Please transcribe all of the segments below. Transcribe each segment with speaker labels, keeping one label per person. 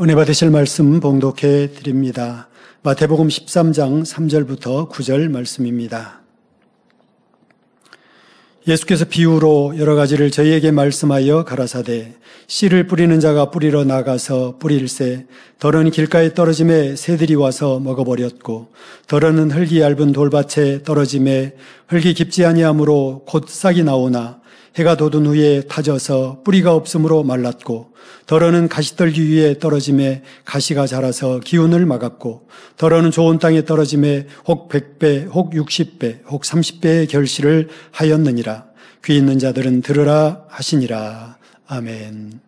Speaker 1: 은혜 받으실 말씀 봉독해 드립니다. 마태복음 13장 3절부터 9절 말씀입니다. 예수께서 비유로 여러 가지를 저희에게 말씀하여 가라사대 씨를 뿌리는 자가 뿌리러 나가서 뿌릴새 덜은 길가에 떨어짐에 새들이 와서 먹어버렸고 덜은 흙이 얇은 돌밭에 떨어짐에 흙이 깊지 아니하므로 곧 싹이 나오나 해가 돋은 후에 타져서 뿌리가 없으므로 말랐고 덜어는 가시떨기 위에 떨어짐에 가시가 자라서 기운을 막았고 덜어는 좋은 땅에 떨어짐에 혹 100배 혹 60배 혹 30배의 결실을 하였느니라. 귀 있는 자들은 들으라 하시니라. 아멘.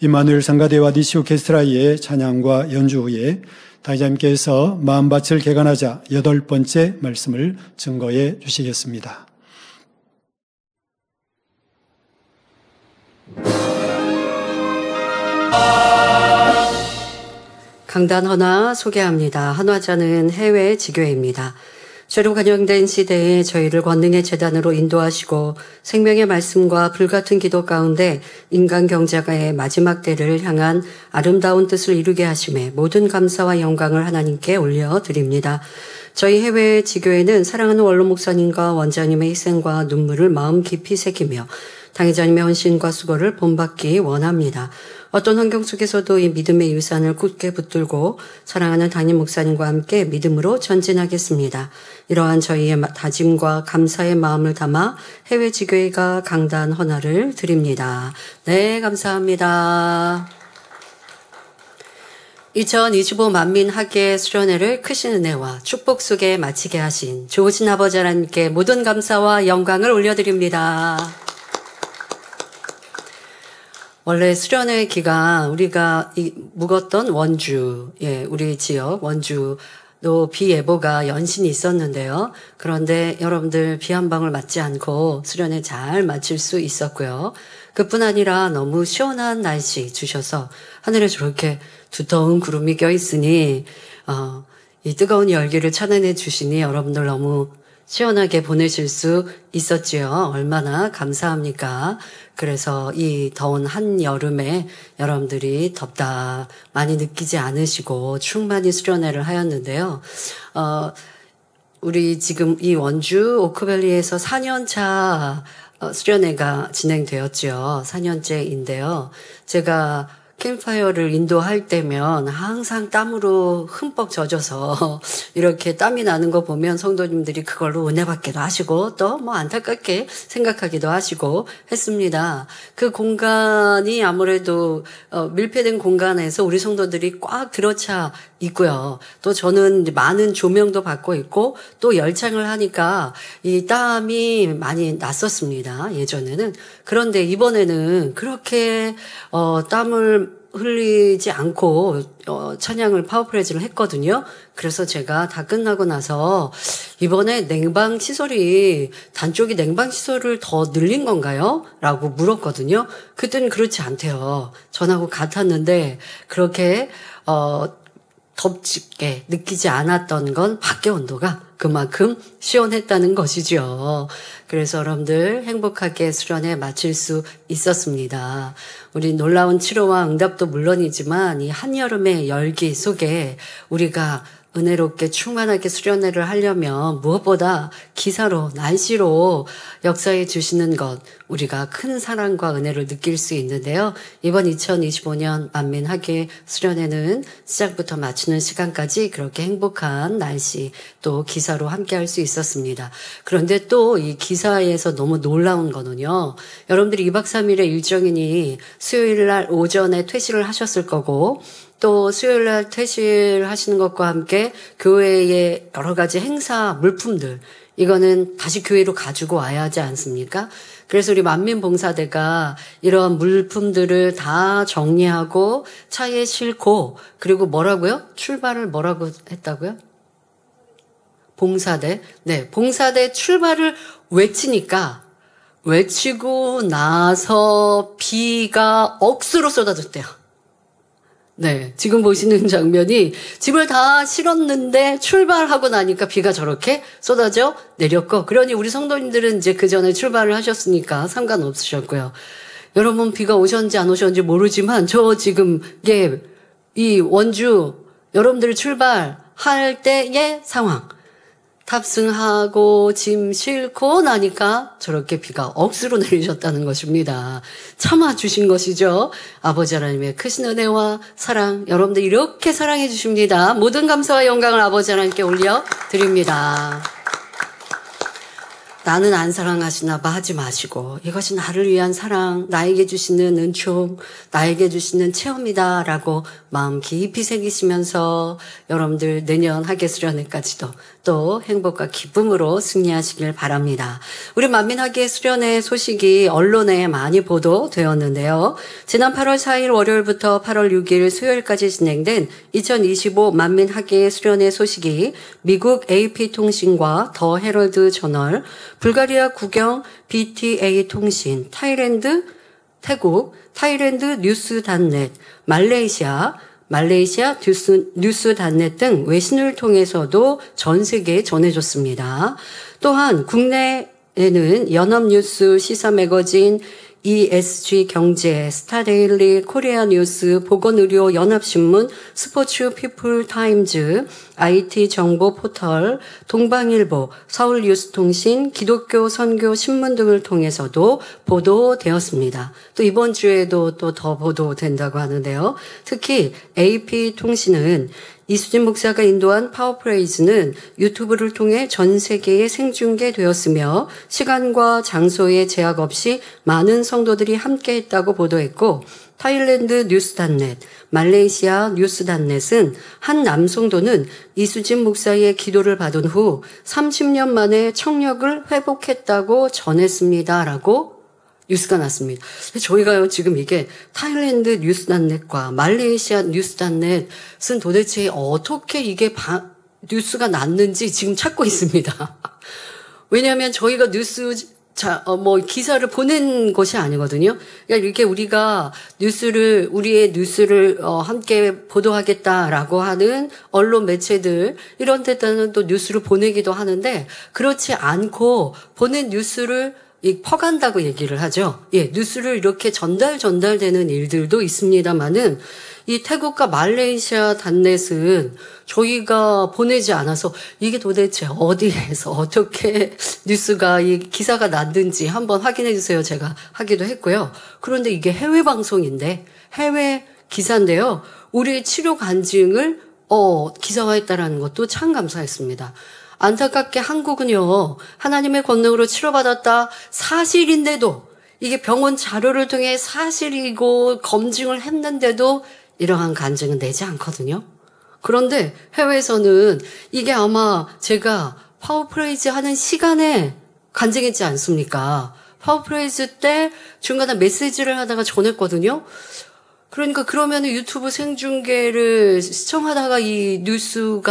Speaker 1: 임마누엘 성가대와 니시 오케스트라의 찬양과 연주 후에 당자님께서 마음밭을 개관하자 8번째 말씀을 증거해 주시겠습니다.
Speaker 2: 강단 헌화 소개합니다. 헌화자는 해외 지교회입니다. 죄로 관영된 시대에 저희를 권능의 재단으로 인도하시고 생명의 말씀과 불같은 기도 가운데 인간 경제가의 마지막 때를 향한 아름다운 뜻을 이루게 하심에 모든 감사와 영광을 하나님께 올려드립니다. 저희 해외 지교회는 사랑하는 원로 목사님과 원장님의 희생과 눈물을 마음 깊이 새기며 당회자님의 헌신과 수고를 본받기 원합니다. 어떤 환경 속에서도 이 믿음의 유산을 굳게 붙들고 사랑하는 담임 목사님과 함께 믿음으로 전진하겠습니다. 이러한 저희의 다짐과 감사의 마음을 담아 해외 지교회가 강단 헌화를 드립니다. 네, 감사합니다. 2025 만민 학예 수련회를 크신 은혜와 축복 속에 마치게 하신 좋으신 아버지 하나님께 모든 감사와 영광을 올려드립니다. 원래 수련회 기간 우리가 묵었던 원주, 우리 지역 원주도 비 예보가 연신이 있었는데요. 그런데 여러분들 비 한 방울 맞지 않고 수련회 잘 마칠 수 있었고요. 그뿐 아니라 너무 시원한 날씨 주셔서 하늘에 저렇게 두터운 구름이 껴있으니 이 뜨거운 열기를 차단해 주시니 여러분들 너무 시원하게 보내실 수 있었지요. 얼마나 감사합니까? 그래서 이 더운 한여름에 여러분들이 덥다 많이 느끼지 않으시고 충만히 수련회를 하였는데요. 우리 지금 이 원주 오크밸리에서 4년차 수련회가 진행되었죠. 4년째인데요. 제가 캠프파이어를 인도할 때면 항상 땀으로 흠뻑 젖어서 이렇게 땀이 나는 거 보면 성도님들이 그걸로 은혜 받기도 하시고 또 뭐 안타깝게 생각하기도 하시고 했습니다. 그 공간이 아무래도 밀폐된 공간에서 우리 성도들이 꽉 들어차 있고요. 또 저는 많은 조명도 받고 있고 또 열창을 하니까 이 땀이 많이 났었습니다. 예전에는. 그런데 이번에는 그렇게 땀을 흘리지 않고 찬양을 파워프레이즈를 했거든요. 그래서 제가 다 끝나고 나서 이번에 냉방 시설이 단쪽이 냉방 시설을 더 늘린 건가요? 라고 물었거든요. 그때는 그렇지 않대요. 전하고 같았는데 그렇게 덥게 느끼지 않았던 건 밖의 온도가 그만큼 시원했다는 것이죠. 그래서 여러분들 행복하게 수련회 마칠 수 있었습니다. 우리 놀라운 치료와 응답도 물론이지만 이 한여름의 열기 속에 우리가 은혜롭게 충만하게 수련회를 하려면 무엇보다 기사로 날씨로 역사해 주시는 것 우리가 큰 사랑과 은혜를 느낄 수 있는데요. 이번 2025년 만민 학예 수련회는 시작부터 마치는 시간까지 그렇게 행복한 날씨 또 기사로 함께 할 수 있었습니다. 그런데 또 이 기사에서 너무 놀라운 거는요. 여러분들이 2박 3일의 일정이니 수요일 날 오전에 퇴실을 하셨을 거고 또 수요일 날 퇴실하시는 것과 함께 교회의 여러 가지 행사 물품들 이거는 다시 교회로 가지고 와야 하지 않습니까? 그래서 우리 만민봉사대가 이런 물품들을 다 정리하고 차에 싣고 그리고 뭐라고요? 출발을 뭐라고 했다고요? 봉사대. 네, 봉사대 출발을 외치고 나서 비가 억수로 쏟아졌대요. 네, 지금 보시는 장면이 짐을 다 실었는데 출발하고 나니까 비가 저렇게 쏟아져 내렸고, 그러니 우리 성도님들은 이제 그 전에 출발을 하셨으니까 상관없으셨고요. 여러분 비가 오셨는지 안 오셨는지 모르지만 저 지금 이 원주 여러분들 출발할 때의 상황. 탑승하고 짐 싣고 나니까 저렇게 비가 억수로 내리셨다는 것입니다. 참아주신 것이죠. 아버지 하나님의 크신 은혜와 사랑, 여러분들 이렇게 사랑해 주십니다. 모든 감사와 영광을 아버지 하나님께 올려드립니다. 나는 안 사랑하시나 봐 하지 마시고, 이것이 나를 위한 사랑, 나에게 주시는 은총, 나에게 주시는 체험이다라고 마음 깊이 새기시면서 여러분들 내년 하계 수련회까지도 또 행복과 기쁨으로 승리하시길 바랍니다. 우리 만민하계 수련회 소식이 언론에 많이 보도되었는데요. 지난 8월 4일 월요일부터 8월 6일 수요일까지 진행된 2025 만민하계 수련회 소식이 미국 AP통신과 더 헤럴드 저널, 불가리아 국영 BTA 통신, 태국 타일랜드 뉴스닷넷, 말레이시아 뉴스닷넷 등 외신을 통해서도 전 세계에 전해졌습니다. 또한 국내에는 연합뉴스 시사 매거진, ESG 경제, 스타데일리, 코리아 뉴스, 보건의료 연합신문, 스포츠 피플 타임즈, IT 정보 포털, 동방일보, 서울뉴스통신, 기독교 선교 신문 등을 통해서도 보도되었습니다. 또 이번 주에도 또 더 보도된다고 하는데요. 특히 AP통신은 이수진 목사가 인도한 파워프레이즈는 유튜브를 통해 전 세계에 생중계되었으며 시간과 장소에 제약 없이 많은 성도들이 함께했다고 보도했고, 타일랜드 뉴스닷넷, 말레이시아 뉴스닷넷은 한 남성도는 이수진 목사의 기도를 받은 후 30년 만에 청력을 회복했다고 전했습니다라고 뉴스가 났습니다. 저희가요, 지금 이게 타일랜드 뉴스닷넷과 말레이시아 뉴스닷넷은 도대체 어떻게 이게 뉴스가 났는지 지금 찾고 있습니다. 왜냐하면 저희가 기사를 보낸 것이 아니거든요. 그러니까 이렇게 우리가 우리의 뉴스를 함께 보도하겠다라고 하는 언론 매체들, 이런 데다는 또 뉴스를 보내기도 하는데, 그렇지 않고 보낸 뉴스를 퍼간다고 얘기를 하죠. 예, 뉴스를 이렇게 전달되는 일들도 있습니다만은, 이 태국과 말레이시아 닷넷은 저희가 보내지 않아서 이게 도대체 어디에서 어떻게 뉴스가, 이 기사가 났는지 한번 확인해 주세요. 제가 하기도 했고요. 그런데 이게 해외 방송인데, 해외 기사인데요. 우리의 치료 간증을 기사화했다라는 것도 참 감사했습니다. 안타깝게 한국은요, 하나님의 권능으로 치료받았다 사실인데도, 이게 병원 자료를 통해 사실이고 검증을 했는데도 이러한 간증은 내지 않거든요. 그런데 해외에서는 이게 아마 제가 파워프레이즈 하는 시간에 간증했지 않습니까? 파워프레이즈 때 중간에 메시지를 하다가 전했거든요. 그러니까 그러면 유튜브 생중계를 시청하다가 이 뉴스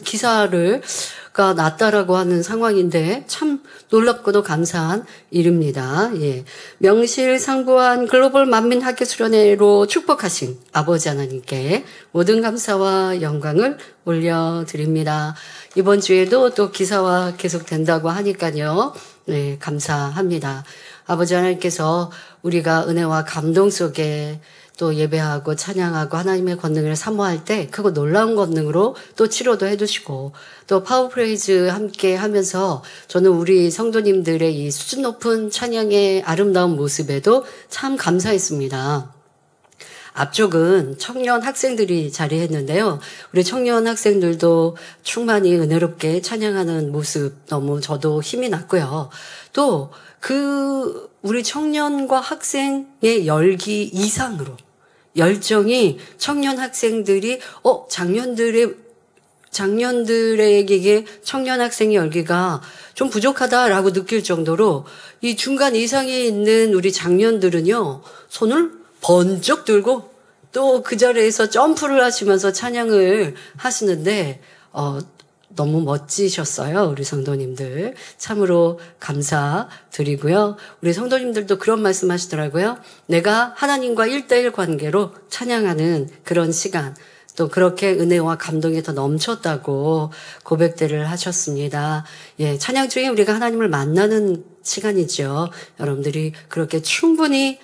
Speaker 2: 기사가 났다라고 하는 상황인데 참 놀랍고도 감사한 일입니다. 예. 명실상부한 글로벌 만민학교 수련회로 축복하신 아버지 하나님께 모든 감사와 영광을 올려드립니다. 이번 주에도 또 기사화 계속된다고 하니까요. 네, 감사합니다. 아버지 하나님께서 우리가 은혜와 감동 속에 또 예배하고 찬양하고 하나님의 권능을 사모할 때 그거 놀라운 권능으로 또 치료도 해주시고, 또 파워프레이즈 함께 하면서 저는 우리 성도님들의 이 수준 높은 찬양의 아름다운 모습에도 참 감사했습니다. 앞쪽은 청년 학생들이 자리했는데요. 우리 청년 학생들도 충만히 은혜롭게 찬양하는 모습 너무 저도 힘이 났고요. 또 우리 청년과 학생의 열기 이상으로 열정이 청년 학생들이 작년들에게 청년 학생의 열기가 좀 부족하다라고 느낄 정도로 이 중간 이상에 있는 우리 장년들은요, 손을 번쩍 들고 또 그 자리에서 점프를 하시면서 찬양을 하시는데 너무 멋지셨어요. 우리 성도님들 참으로 감사드리고요. 우리 성도님들도 그런 말씀 하시더라고요. 내가 하나님과 1:1 관계로 찬양하는 그런 시간, 또 그렇게 은혜와 감동이 더 넘쳤다고 고백들을 하셨습니다. 예, 찬양 중에 우리가 하나님을 만나는 시간이죠. 여러분들이 그렇게 충분히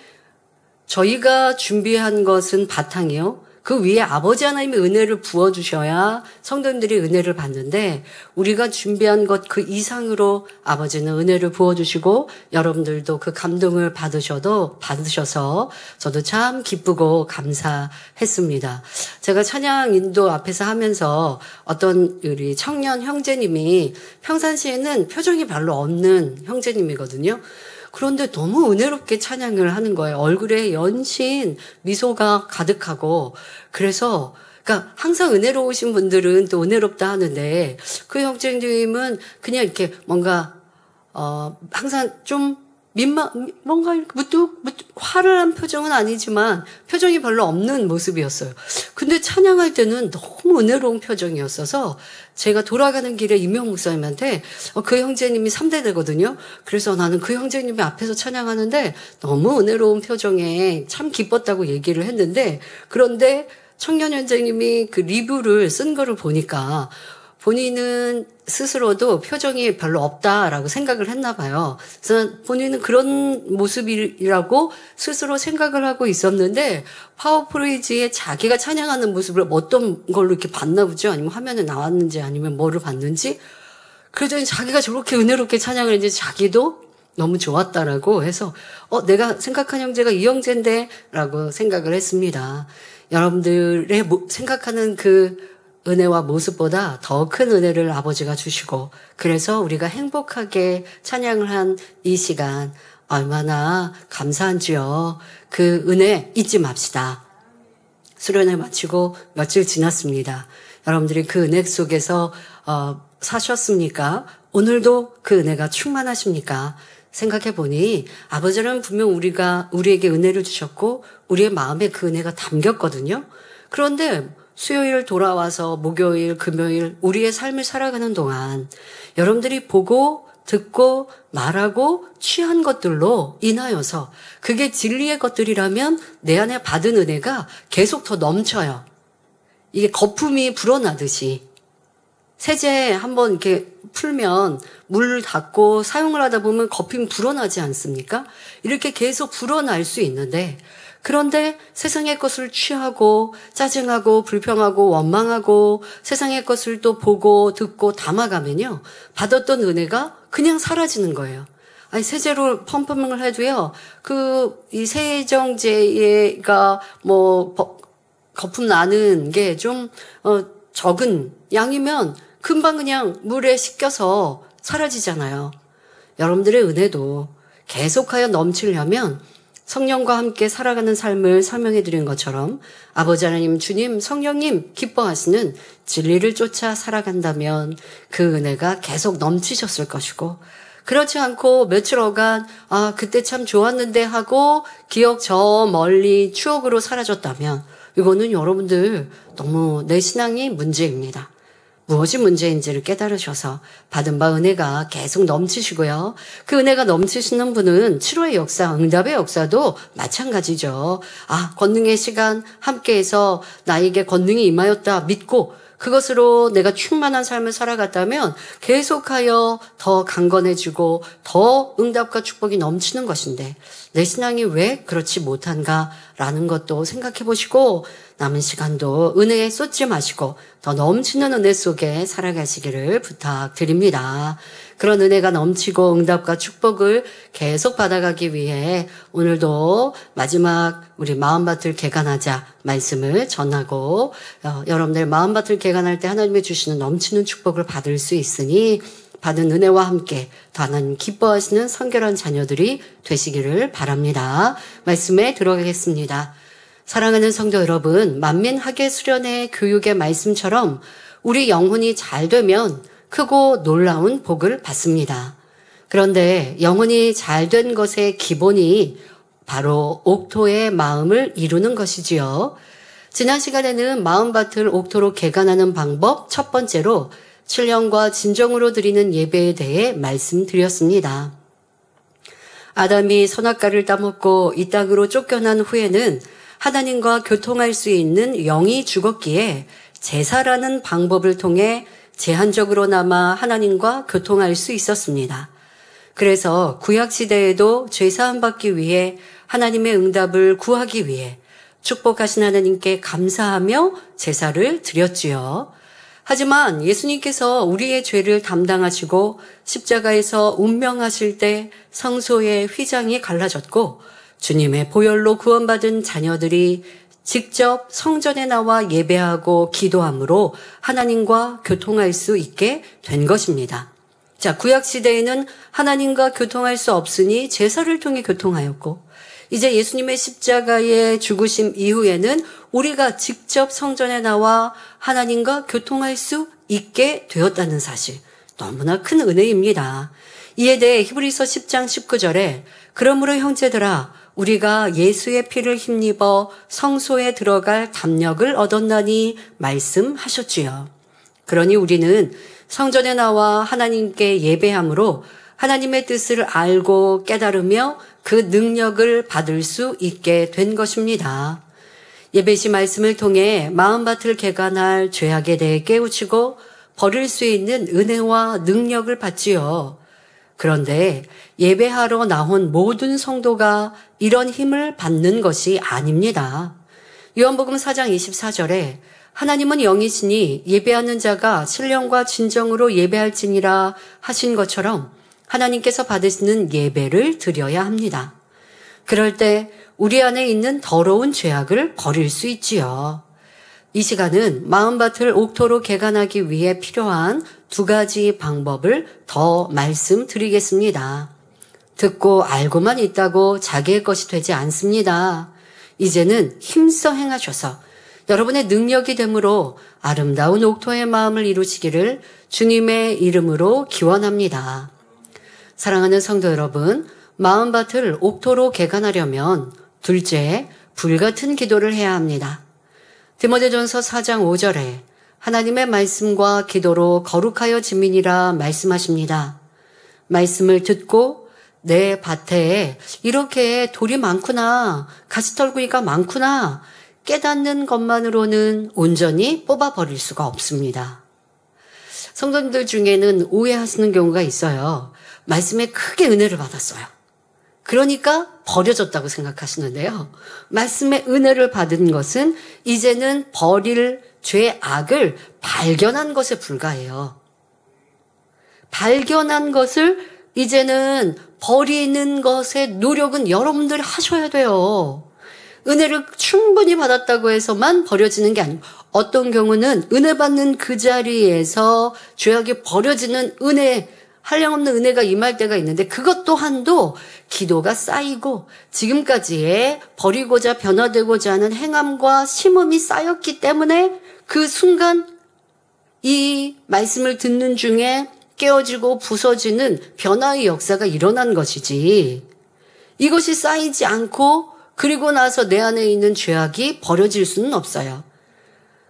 Speaker 2: 저희가 준비한 것은 바탕이요. 그 위에 아버지 하나님의 은혜를 부어주셔야 성도님들이 은혜를 받는데 우리가 준비한 것 그 이상으로 아버지는 은혜를 부어주시고 여러분들도 그 감동을 받으셔서 저도 참 기쁘고 감사했습니다. 제가 찬양 인도 앞에서 하면서 어떤 우리 청년 형제님이 평상시에는 표정이 별로 없는 형제님이거든요. 그런데 너무 은혜롭게 찬양을 하는 거예요. 얼굴에 연신 미소가 가득하고 그래서 그러니까 항상 은혜로우신 분들은 또 은혜롭다 하는데 그 형제님은 그냥 이렇게 뭔가 항상 좀 뭔가 이렇게 무뚝 화를 한 표정은 아니지만 표정이 별로 없는 모습이었어요. 근데 찬양할 때는 너무 은혜로운 표정이었어서 제가 돌아가는 길에 임영 목사님한테 그 형제님이 3대되거든요. 그래서 나는 그 형제님이 앞에서 찬양하는데 너무 은혜로운 표정에 참 기뻤다고 얘기를 했는데 그런데 청년 형제님이 그 리뷰를 쓴 거를 보니까 본인은 스스로도 표정이 별로 없다라고 생각을 했나 봐요. 그래서 본인은 그런 모습이라고 스스로 생각을 하고 있었는데 파워프레이즈에 자기가 찬양하는 모습을 어떤 걸로 이렇게 봤나 보죠. 아니면 화면에 나왔는지 아니면 뭐를 봤는지. 그러더니 자기가 저렇게 은혜롭게 찬양을 했는지 자기도 너무 좋았다라고 해서 내가 생각한 형제가 이 형제인데 라고 생각을 했습니다. 여러분들의 생각하는 그 은혜와 모습보다 더 큰 은혜를 아버지가 주시고 그래서 우리가 행복하게 찬양을 한 이 시간 얼마나 감사한지요. 그 은혜 잊지 맙시다. 수련회 마치고 며칠 지났습니다. 여러분들이 그 은혜 속에서 사셨습니까? 오늘도 그 은혜가 충만하십니까? 생각해 보니 아버지는 분명 우리에게 은혜를 주셨고 우리의 마음에 그 은혜가 담겼거든요. 그런데 수요일 돌아와서 목요일, 금요일 우리의 삶을 살아가는 동안 여러분들이 보고 듣고 말하고 취한 것들로 인하여서 그게 진리의 것들이라면 내 안에 받은 은혜가 계속 더 넘쳐요. 이게 거품이 불어나듯이 세제 한번 이렇게 풀면 물 닦고 사용을 하다 보면 거품이 불어나지 않습니까? 이렇게 계속 불어날 수 있는데 그런데 세상의 것을 취하고 짜증하고 불평하고 원망하고 세상의 것을 또 보고 듣고 담아가면요. 받았던 은혜가 그냥 사라지는 거예요. 아니 세제로 펌핑을 해도요. 이 세정제가 거품 나는 게 좀 적은 양이면 금방 그냥 물에 씻겨서 사라지잖아요. 여러분들의 은혜도 계속하여 넘치려면 성령과 함께 살아가는 삶을 설명해 드린 것처럼 아버지 하나님, 주님, 성령님 기뻐하시는 진리를 쫓아 살아간다면 그 은혜가 계속 넘치셨을 것이고 그렇지 않고 며칠어간 그때 참 좋았는데 하고 기억 저 멀리 추억으로 사라졌다면 이거는 여러분들 너무 내 신앙이 문제입니다. 무엇이 문제인지를 깨달으셔서 받은 바 은혜가 계속 넘치시고요. 그 은혜가 넘치시는 분은 치료의 역사, 응답의 역사도 마찬가지죠. 권능의 시간 함께해서 나에게 권능이 임하였다 믿고 그것으로 내가 충만한 삶을 살아갔다면 계속하여 더 강건해지고 더 응답과 축복이 넘치는 것인데 내 신앙이 왜 그렇지 못한가라는 것도 생각해 보시고 남은 시간도 은혜에 쏟지 마시고 더 넘치는 은혜 속에 살아가시기를 부탁드립니다. 그런 은혜가 넘치고 응답과 축복을 계속 받아가기 위해 오늘도 마지막 우리 마음밭을 개간하자 말씀을 전하고 여러분들 마음밭을 개간할 때 하나님이 주시는 넘치는 축복을 받을 수 있으니 받은 은혜와 함께 더 하나님 기뻐하시는 성결한 자녀들이 되시기를 바랍니다. 말씀에 들어가겠습니다. 사랑하는 성도 여러분, 만민학예 수련회 교육의 말씀처럼 우리 영혼이 잘 되면 크고 놀라운 복을 받습니다. 그런데 영혼이 잘 된 것의 기본이 바로 옥토의 마음을 이루는 것이지요. 지난 시간에는 마음밭을 옥토로 개간하는 방법 첫 번째로 신령과 진정으로 드리는 예배에 대해 말씀드렸습니다. 아담이 선악과를 따먹고 이 땅으로 쫓겨난 후에는 하나님과 교통할 수 있는 영이 죽었기에 제사라는 방법을 통해 제한적으로나마 하나님과 교통할 수 있었습니다. 그래서 구약시대에도 죄사함 받기 위해 하나님의 응답을 구하기 위해 축복하신 하나님께 감사하며 제사를 드렸지요. 하지만 예수님께서 우리의 죄를 담당하시고 십자가에서 운명하실 때 성소의 휘장이 갈라졌고 주님의 보혈로 구원받은 자녀들이 직접 성전에 나와 예배하고 기도함으로 하나님과 교통할 수 있게 된 것입니다. 자, 구약시대에는 하나님과 교통할 수 없으니 제사를 통해 교통하였고 이제 예수님의 십자가의 죽으심 이후에는 우리가 직접 성전에 나와 하나님과 교통할 수 있게 되었다는 사실, 너무나 큰 은혜입니다. 이에 대해 히브리서 10장 19절에 그러므로 형제들아 우리가 예수의 피를 힘입어 성소에 들어갈 담력을 얻었나니 말씀하셨지요. 그러니 우리는 성전에 나와 하나님께 예배함으로 하나님의 뜻을 알고 깨달으며 그 능력을 받을 수 있게 된 것입니다. 예배시 말씀을 통해 마음밭을 개간할 죄악에 대해 깨우치고 버릴 수 있는 은혜와 능력을 받지요. 그런데 예배하러 나온 모든 성도가 이런 힘을 받는 것이 아닙니다. 요한복음 4장 24절에 하나님은 영이시니 예배하는 자가 신령과 진정으로 예배할지니라 하신 것처럼 하나님께서 받으시는 예배를 드려야 합니다. 그럴 때 우리 안에 있는 더러운 죄악을 버릴 수 있지요. 이 시간은 마음밭을 옥토로 개간하기 위해 필요한 두 가지 방법을 더 말씀드리겠습니다. 듣고 알고만 있다고 자기의 것이 되지 않습니다. 이제는 힘써 행하셔서 여러분의 능력이 되므로 아름다운 옥토의 마음을 이루시기를 주님의 이름으로 기원합니다. 사랑하는 성도 여러분, 마음밭을 옥토로 개간하려면 둘째, 불같은 기도를 해야 합니다. 디모데전서 4장 5절에 하나님의 말씀과 기도로 거룩하여 지민이라 말씀하십니다. 말씀을 듣고 내 밭에 이렇게 돌이 많구나, 가시떨구이가 많구나 깨닫는 것만으로는 온전히 뽑아버릴 수가 없습니다. 성도님들 중에는 오해하시는 경우가 있어요. 말씀에 크게 은혜를 받았어요. 그러니까 버려졌다고 생각하시는데요. 말씀의 은혜를 받은 것은 이제는 버릴 죄악을 발견한 것에 불과해요. 발견한 것을 이제는 버리는 것의 노력은 여러분들이 하셔야 돼요. 은혜를 충분히 받았다고 해서만 버려지는 게 아니고 어떤 경우는 은혜 받는 그 자리에서 죄악이 버려지는 은혜, 한량없는 은혜가 임할 때가 있는데 그것 또한도 기도가 쌓이고 지금까지의 버리고자 변화되고자 하는 행함과 심음이 쌓였기 때문에 그 순간 이 말씀을 듣는 중에 깨어지고 부서지는 변화의 역사가 일어난 것이지, 이것이 쌓이지 않고 그리고 나서 내 안에 있는 죄악이 버려질 수는 없어요.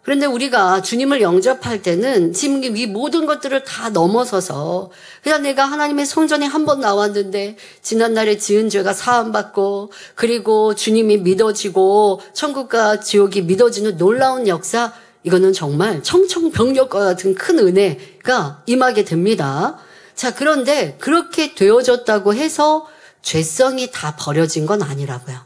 Speaker 2: 그런데 우리가 주님을 영접할 때는 지금 이 모든 것들을 다 넘어서서 그냥 내가 하나님의 성전에 한 번 나왔는데 지난날에 지은 죄가 사함받고 그리고 주님이 믿어지고 천국과 지옥이 믿어지는 놀라운 역사, 이거는 정말 청청병력과 같은 큰 은혜가 임하게 됩니다. 자, 그런데 그렇게 되어졌다고 해서 죄성이 다 버려진 건 아니라고요.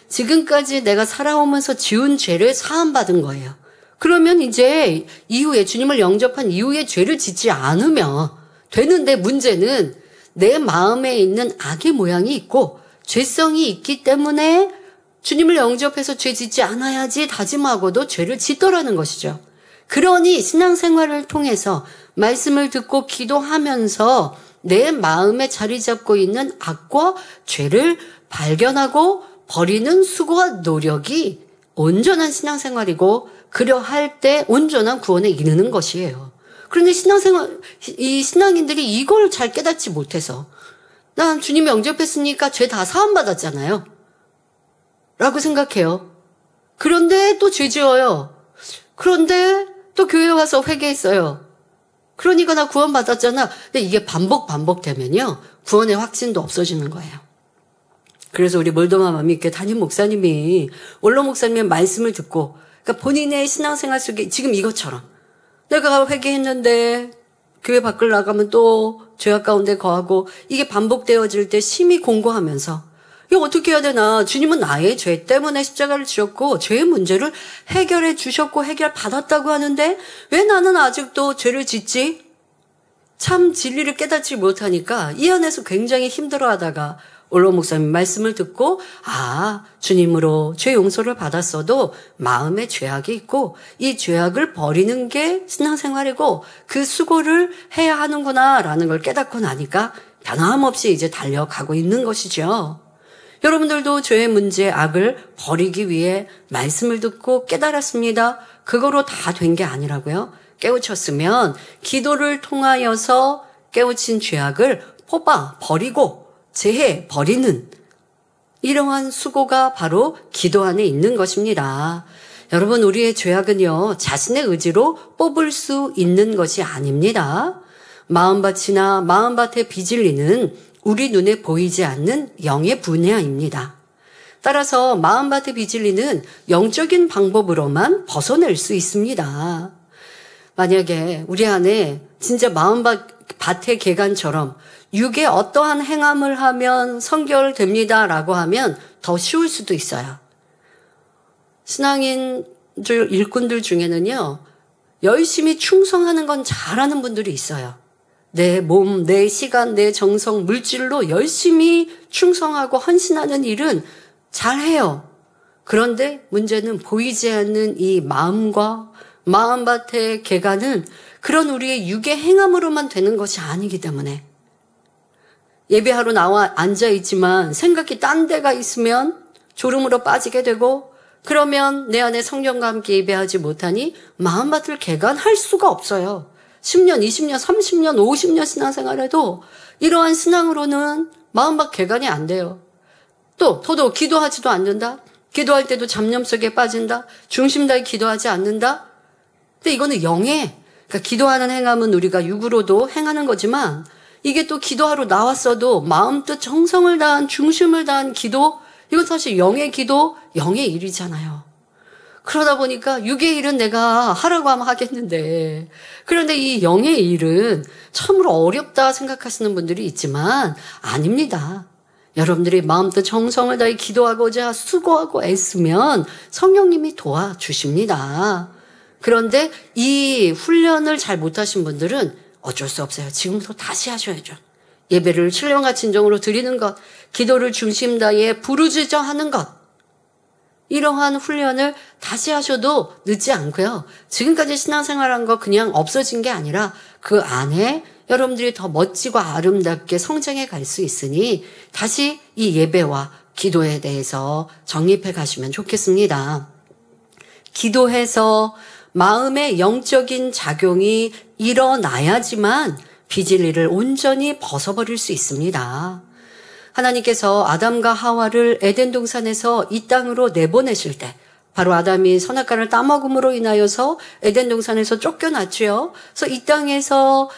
Speaker 2: 지금까지 내가 살아오면서 지은 죄를 사함받은 거예요. 그러면 이제 이후에 주님을 영접한 이후에 죄를 짓지 않으면 되는데, 문제는 내 마음에 있는 악의 모양이 있고 죄성이 있기 때문에 주님을 영접해서 죄 짓지 않아야지 다짐하고도 죄를 짓더라는 것이죠. 그러니 신앙생활을 통해서 말씀을 듣고 기도하면서 내 마음에 자리 잡고 있는 악과 죄를 발견하고 버리는 수고와 노력이 온전한 신앙생활이고 그러할 때 온전한 구원에 이르는 것이에요. 그런데 이 신앙인들이 이걸 잘 깨닫지 못해서 난 주님 영접했으니까 죄 다 사함받았잖아요 라고 생각해요. 그런데 또 죄 지어요. 그런데 또 교회 와서 회개했어요. 그러니까 나 구원받았잖아. 근데 이게 반복되면요, 구원의 확신도 없어지는 거예요. 그래서 우리 몰도마 맘이께 담임 목사님이, 원로 목사님의 말씀을 듣고, 그러니까 본인의 신앙생활 속에 지금 이것처럼 내가 회개했는데 교회 밖을 나가면 또 죄악 가운데 거하고, 이게 반복되어질 때 심히 공고하면서 이거 어떻게 해야 되나? 주님은 나의 죄 때문에 십자가를 지셨고 죄의 문제를 해결해 주셨고 해결받았다고 하는데 왜 나는 아직도 죄를 짓지? 참 진리를 깨닫지 못하니까 이 안에서 굉장히 힘들어하다가 올로 목사님 말씀을 듣고 주님으로 죄 용서를 받았어도 마음에 죄악이 있고 이 죄악을 버리는 게 신앙생활이고 그 수고를 해야 하는구나 라는 걸 깨닫고 나니까 변함없이 이제 달려가고 있는 것이죠. 여러분들도 죄의 문제, 악을 버리기 위해 말씀을 듣고 깨달았습니다. 그거로 다 된 게 아니라고요. 깨우쳤으면 기도를 통하여서 깨우친 죄악을 뽑아 버리고 제해 버리는 이러한 수고가 바로 기도 안에 있는 것입니다. 여러분, 우리의 죄악은요, 자신의 의지로 뽑을 수 있는 것이 아닙니다. 마음밭이나 마음밭의 비질리는 우리 눈에 보이지 않는 영의 분야입니다. 따라서 마음밭의 비질리는 영적인 방법으로만 벗어낼 수 있습니다. 만약에 우리 안에 진짜 마음밭의 개간처럼 육의 어떠한 행함을 하면 성결됩니다라고 하면 더 쉬울 수도 있어요. 신앙인 일꾼들 중에는요, 열심히 충성하는 건 잘하는 분들이 있어요. 내 몸, 내 시간, 내 정성, 물질로 열심히 충성하고 헌신하는 일은 잘해요. 그런데 문제는 보이지 않는 이 마음과 마음밭의 개간은 그런 우리의 육의 행함으로만 되는 것이 아니기 때문에 예배하러 나와 앉아있지만 생각이 딴 데가 있으면 졸음으로 빠지게 되고 그러면 내 안에 성령과 함께 예배하지 못하니 마음밭을 개간할 수가 없어요. 10년, 20년, 30년, 50년 신앙생활에도 이러한 신앙으로는 마음밭 개간이 안 돼요. 또 더더욱 기도하지도 않는다. 기도할 때도 잡념 속에 빠진다. 중심 다해 기도하지 않는다. 근데 이거는 그러니까 기도하는 행함은 우리가 육으로도 행하는 거지만 이게 또 기도하러 나왔어도 마음 뜻 정성을 다한 중심을 다한 기도, 이건 사실 영의 기도, 영의 일이잖아요. 그러다 보니까 육의 일은 내가 하라고 하면 하겠는데, 그런데 이 영의 일은 참으로 어렵다 생각하시는 분들이 있지만 아닙니다. 여러분들이 마음껏 정성을 다해 기도하고자 수고하고 애쓰면 성령님이 도와주십니다. 그런데 이 훈련을 잘 못하신 분들은 어쩔 수 없어요. 지금부터 다시 하셔야죠. 예배를 신령과 진정으로 드리는 것, 기도를 중심 다해 부르짖어 하는 것, 이러한 훈련을 다시 하셔도 늦지 않고요. 지금까지 신앙생활한 거 그냥 없어진 게 아니라 그 안에 여러분들이 더 멋지고 아름답게 성장해 갈 수 있으니 다시 이 예배와 기도에 대해서 정립해 가시면 좋겠습니다. 기도해서 마음의 영적인 작용이 일어나야지만 비진리를 온전히 벗어버릴 수 있습니다. 하나님께서 아담과 하와를 에덴 동산에서 이 땅으로 내보내실 때 바로 아담이 선악과를 따먹음으로 인하여서 에덴 동산에서 쫓겨났죠. 그래서 이 땅에서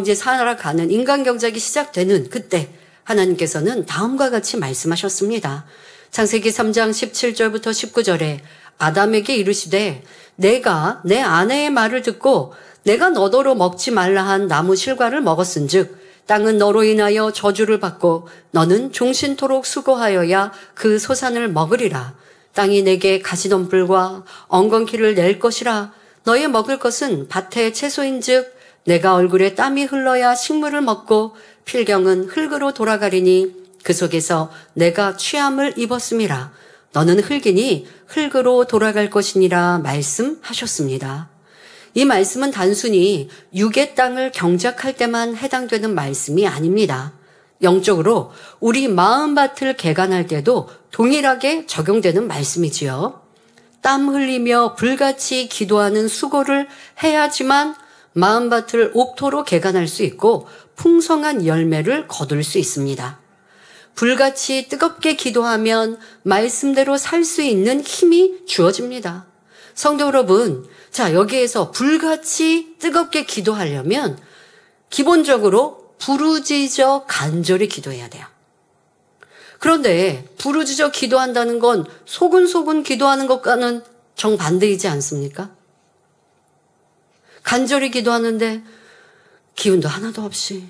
Speaker 2: 이제 살아가는 인간 경작이 시작되는 그때 하나님께서는 다음과 같이 말씀하셨습니다. 창세기 3장 17절부터 19절에 아담에게 이르시되 내가 내 아내의 말을 듣고 내가 너더러 먹지 말라 한 나무 실과를 먹었은즉 땅은 너로 인하여 저주를 받고 너는 종신토록 수고하여야 그 소산을 먹으리라. 땅이 내게 가시덤불과 엉겅퀴를 낼 것이라. 너의 먹을 것은 밭의 채소인즉 내가 얼굴에 땀이 흘러야 식물을 먹고 필경은 흙으로 돌아가리니 그 속에서 내가 취함을 입었음이라. 너는 흙이니 흙으로 돌아갈 것이니라 말씀하셨습니다. 이 말씀은 단순히 육의 땅을 경작할 때만 해당되는 말씀이 아닙니다. 영적으로 우리 마음밭을 개간할 때도 동일하게 적용되는 말씀이지요. 땀 흘리며 불같이 기도하는 수고를 해야지만 마음밭을 옥토로 개간할 수 있고 풍성한 열매를 거둘 수 있습니다. 불같이 뜨겁게 기도하면 말씀대로 살 수 있는 힘이 주어집니다. 성도 여러분, 자, 여기에서 불같이 뜨겁게 기도하려면 기본적으로 부르짖어 간절히 기도해야 돼요. 그런데 부르짖어 기도한다는 건 소근소근 기도하는 것과는 정반대이지 않습니까? 간절히 기도하는데 기운도 하나도 없이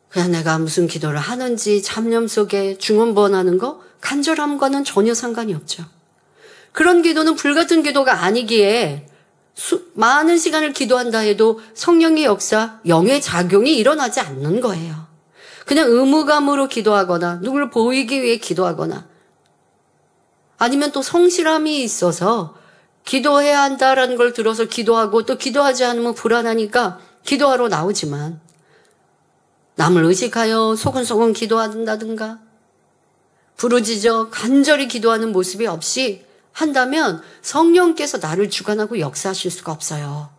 Speaker 2: 그냥 내가 무슨 기도를 하는지 잡념 속에 중언부언하는 거 간절함과는 전혀 상관이 없죠. 그런 기도는 불같은 기도가 아니기에 많은 시간을 기도한다 해도 성령의 역사, 영의 작용이 일어나지 않는 거예요. 그냥 의무감으로 기도하거나 누구를 보이기 위해 기도하거나 아니면 또 성실함이 있어서 기도해야 한다라는 걸 들어서 기도하고 또 기도하지 않으면 불안하니까 기도하러 나오지만 남을 의식하여 소근소근 기도한다든가 부르짖어 간절히 기도하는 모습이 없이 한다면 성령께서 나를 주관하고 역사하실 수가 없어요.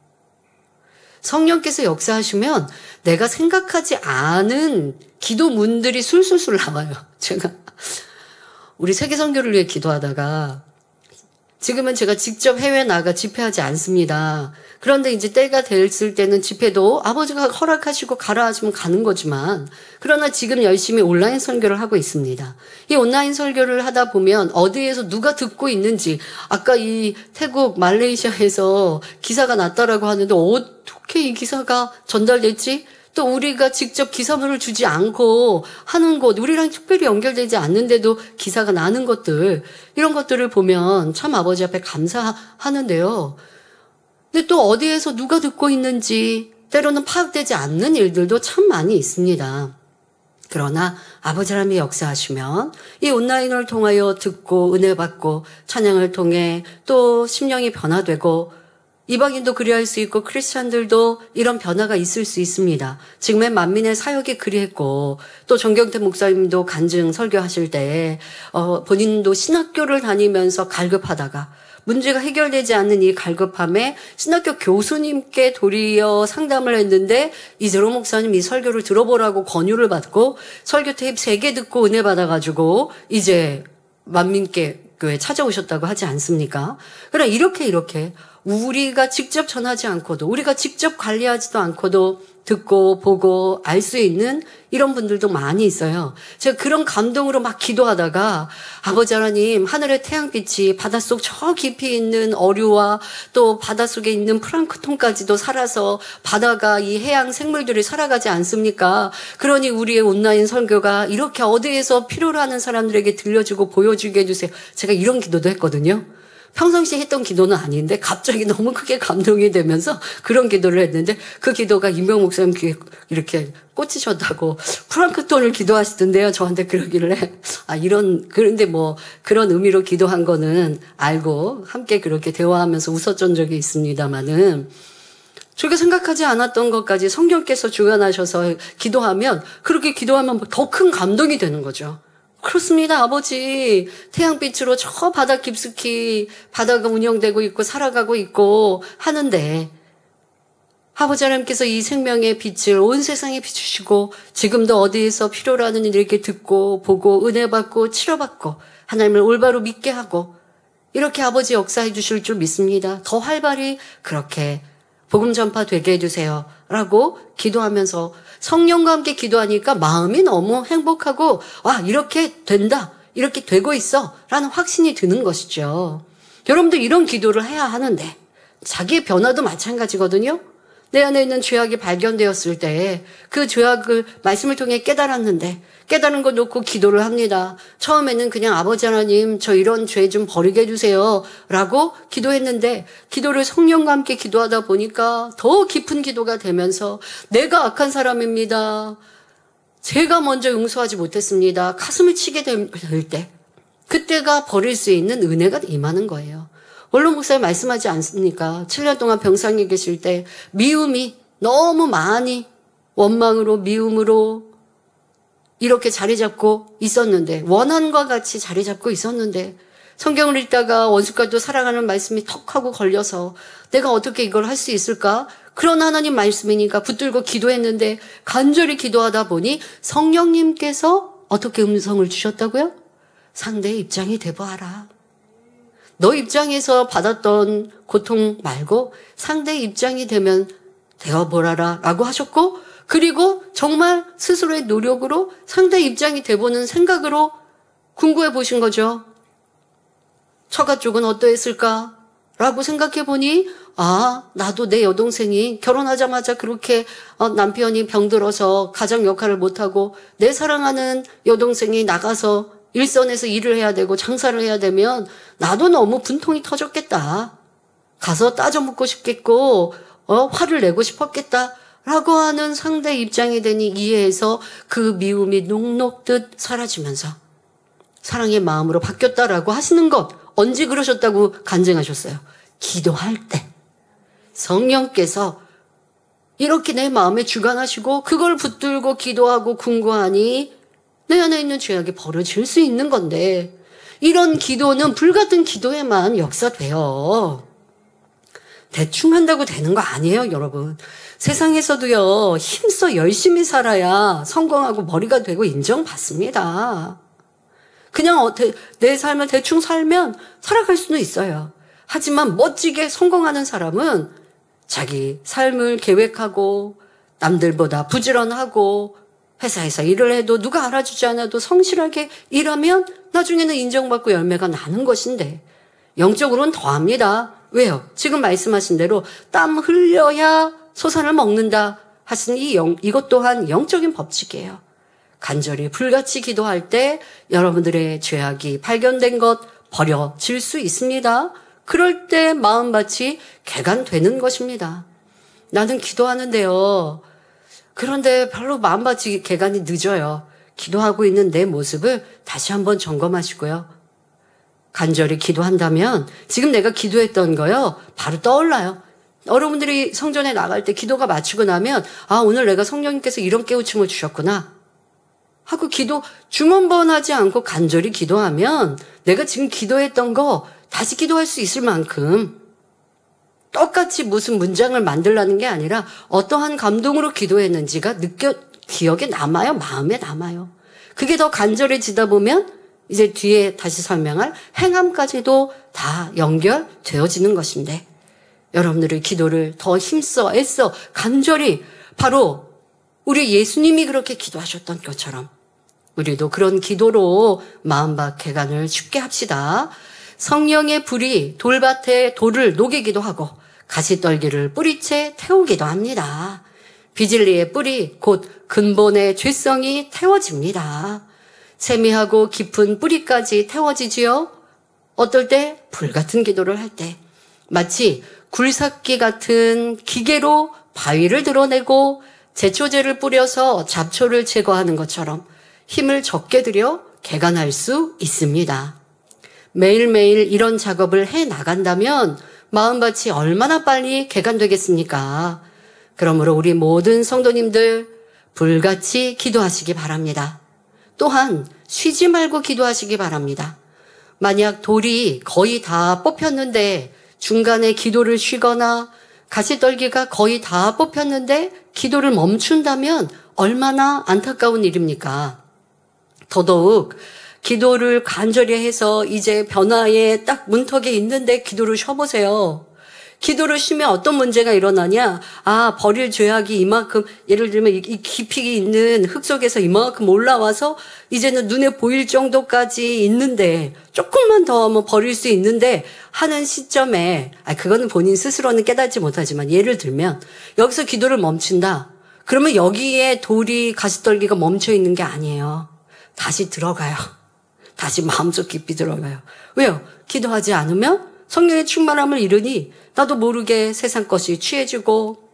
Speaker 2: 성령께서 역사하시면 내가 생각하지 않은 기도문들이 술술술 나와요. 제가 우리 세계선교를 위해 기도하다가 지금은 제가 직접 해외 나가 집회하지 않습니다. 그런데 이제 때가 됐을 때는 집회도 아버지가 허락하시고 가라 하시면 가는 거지만 그러나 지금 열심히 온라인 설교를 하고 있습니다. 이 온라인 설교를 하다 보면 어디에서 누가 듣고 있는지 아까 이 태국 말레이시아에서 기사가 났다라고 하는데 어떻게 이 기사가 전달됐지? 또 우리가 직접 기사문을 주지 않고 하는 것, 우리랑 특별히 연결되지 않는데도 기사가 나는 것들, 이런 것들을 보면 참 아버지 앞에 감사하는데요. 근데 또 어디에서 누가 듣고 있는지 때로는 파악되지 않는 일들도 참 많이 있습니다. 그러나 아버지 하나님이 역사하시면 이 온라인을 통하여 듣고 은혜 받고 찬양을 통해 또 심령이 변화되고 이방인도 그리할 수 있고 크리스찬들도 이런 변화가 있을 수 있습니다. 지금의 만민의 사역이 그리했고 또 정경태 목사님도 간증 설교하실 때 본인도 신학교를 다니면서 갈급하다가 문제가 해결되지 않는 이 갈급함에 신학교 교수님께 도리어 상담을 했는데 이재로 목사님 이 설교를 들어보라고 권유를 받고 설교 테이프 3개 듣고 은혜 받아가지고 이제 만민께 교회 찾아오셨다고 하지 않습니까? 그러나 이렇게 우리가 직접 전하지 않고도 우리가 직접 관리하지도 않고도 듣고 보고 알 수 있는 이런 분들도 많이 있어요. 제가 그런 감동으로 막 기도하다가 아버지 하나님 하늘의 태양빛이 바닷속 저 깊이 있는 어류와 또 바닷속에 있는 플랑크톤까지도 살아서 바다가 이 해양 생물들이 살아가지 않습니까? 그러니 우리의 온라인 설교가 이렇게 어디에서 필요로 하는 사람들에게 들려주고 보여주게 해주세요. 제가 이런 기도도 했거든요. 평상시에 했던 기도는 아닌데 갑자기 너무 크게 감동이 되면서 그런 기도를 했는데 그 기도가 임병 목사님 귀에 이렇게 꽂히셨다고 프랑크톤을 기도하시던데요. 저한테 그러길래 그런데 뭐 그런 의미로 기도한 거는 알고 함께 그렇게 대화하면서 웃었던 적이 있습니다만은 저희가 생각하지 않았던 것까지 성령께서 주관하셔서 기도하면 그렇게 기도하면 더 큰 감동이 되는 거죠. 그렇습니다, 아버지. 태양빛으로 저 바다 깊숙이 바다가 운영되고 있고 살아가고 있고 하는데 아버지 하나님께서 이 생명의 빛을 온 세상에 비추시고 지금도 어디에서 필요로 하는 일 이렇게 듣고 보고 은혜 받고 치료받고 하나님을 올바로 믿게 하고 이렇게 아버지 역사해 주실 줄 믿습니다. 더 활발히 그렇게 복음 전파 되게 해주세요. 라고 기도하면서 성령과 함께 기도하니까 마음이 너무 행복하고 이렇게 된다. 이렇게 되고 있어. 라는 확신이 드는 것이죠. 여러분들 이런 기도를 해야 하는데 자기의 변화도 마찬가지거든요. 내 안에 있는 죄악이 발견되었을 때 그 죄악을 말씀을 통해 깨달았는데 깨달은 거 놓고 기도를 합니다. 처음에는 그냥 아버지 하나님 저 이런 죄 좀 버리게 해주세요 라고 기도했는데 기도를 성령과 함께 기도하다 보니까 더 깊은 기도가 되면서 내가 악한 사람입니다. 제가 먼저 용서하지 못했습니다. 가슴을 치게 될 때 그때가 버릴 수 있는 은혜가 임하는 거예요. 원로 목사님 말씀하지 않습니까? 7년 동안 병상에 계실 때 미움이 너무 많이 원망으로 미움으로 이렇게 자리 잡고 있었는데 원한과 같이 자리 잡고 있었는데 성경을 읽다가 원수까지도 사랑하는 말씀이 턱 하고 걸려서 내가 어떻게 이걸 할 수 있을까? 그런 하나님 말씀이니까 붙들고 기도했는데 간절히 기도하다 보니 성령님께서 어떻게 음성을 주셨다고요? 상대의 입장이 되보아라. 너 입장에서 받았던 고통 말고 상대의 입장이 되면 되어보라라 라고 하셨고 그리고 정말 스스로의 노력으로 상대의 입장이 돼보는 생각으로 궁구해 보신 거죠. 처가 쪽은 어떠했을까? 라고 생각해 보니, 나도 내 여동생이 결혼하자마자 그렇게 남편이 병들어서 가정 역할을 못하고 내 사랑하는 여동생이 나가서 일선에서 일을 해야 되고 장사를 해야 되면 나도 너무 분통이 터졌겠다. 가서 따져 묻고 싶겠고, 화를 내고 싶었겠다. 라고 하는 상대 입장이 되니 이해해서 그 미움이 녹록듯 사라지면서 사랑의 마음으로 바뀌었다라고 하시는 것, 언제 그러셨다고 간증하셨어요? 기도할 때. 성령께서 이렇게 내 마음에 주관하시고 그걸 붙들고 기도하고 궁구하니 내 안에 있는 죄악이 버려질 수 있는 건데, 이런 기도는 불같은 기도에만 역사돼요. 대충 한다고 되는 거 아니에요, 여러분. 세상에서도요, 힘써 열심히 살아야 성공하고 머리가 되고 인정받습니다. 그냥 내 삶을 대충 살면 살아갈 수는 있어요. 하지만 멋지게 성공하는 사람은 자기 삶을 계획하고 남들보다 부지런하고 회사에서 일을 해도 누가 알아주지 않아도 성실하게 일하면 나중에는 인정받고 열매가 나는 것인데, 영적으로는 더합니다. 왜요? 지금 말씀하신 대로 땀 흘려야 소산을 먹는다 하신 이것 또한 영적인 법칙이에요. 간절히 불같이 기도할 때 여러분들의 죄악이 발견된 것 버려질 수 있습니다. 그럴 때 마음밭이 개간되는 것입니다. 나는 기도하는데요, 그런데 별로 마음밭이 개간이 늦어요. 기도하고 있는 내 모습을 다시 한번 점검하시고요. 간절히 기도한다면 지금 내가 기도했던 거요, 바로 떠올라요. 여러분들이 성전에 나갈 때 기도가 마치고 나면 오늘 내가 성령님께서 이런 깨우침을 주셨구나 하고 기도 중언번하지 않고 간절히 기도하면 내가 지금 기도했던 거 다시 기도할 수 있을 만큼, 똑같이 무슨 문장을 만들라는 게 아니라 어떠한 감동으로 기도했는지가 기억에 남아요. 마음에 남아요. 그게 더 간절해지다 보면 이제 뒤에 다시 설명할 행함까지도 다 연결되어지는 것인데, 여러분들의 기도를 더 힘써 애써 간절히, 바로 우리 예수님이 그렇게 기도하셨던 것처럼 우리도 그런 기도로 마음밭 개간을 쉽게 합시다. 성령의 불이 돌밭에 돌을 녹이기도 하고 가시떨기를 뿌리채 태우기도 합니다. 비질리의 뿌리 곧 근본의 죄성이 태워집니다. 세미하고 깊은 뿌리까지 태워지지요. 어떨 때? 불같은 기도를 할 때. 마치 굴삭기 같은 기계로 바위를 드러내고 제초제를 뿌려서 잡초를 제거하는 것처럼 힘을 적게 들여 개간할 수 있습니다. 매일매일 이런 작업을 해 나간다면 마음밭이 얼마나 빨리 개간되겠습니까? 그러므로 우리 모든 성도님들 불같이 기도하시기 바랍니다. 또한 쉬지 말고 기도하시기 바랍니다. 만약 돌이 거의 다 뽑혔는데 중간에 기도를 쉬거나 가시떨기가 거의 다 뽑혔는데 기도를 멈춘다면 얼마나 안타까운 일입니까? 더더욱 기도를 간절히 해서 이제 변화의 딱 문턱에 있는데 기도를 쉬어보세요. 기도를 쉬면 어떤 문제가 일어나냐? 버릴 죄악이 이만큼, 예를 들면 이 깊이 있는 흙 속에서 이만큼 올라와서 이제는 눈에 보일 정도까지 있는데, 조금만 더 버릴 수 있는데 하는 시점에, 그거는 본인 스스로는 깨닫지 못하지만, 예를 들면 여기서 기도를 멈춘다. 그러면 여기에 돌이 가시떨기가 멈춰 있는 게 아니에요. 다시 들어가요. 다시 마음속 깊이 들어가요. 왜요? 기도하지 않으면 성령의 충만함을 잃으니 나도 모르게 세상 것이 취해지고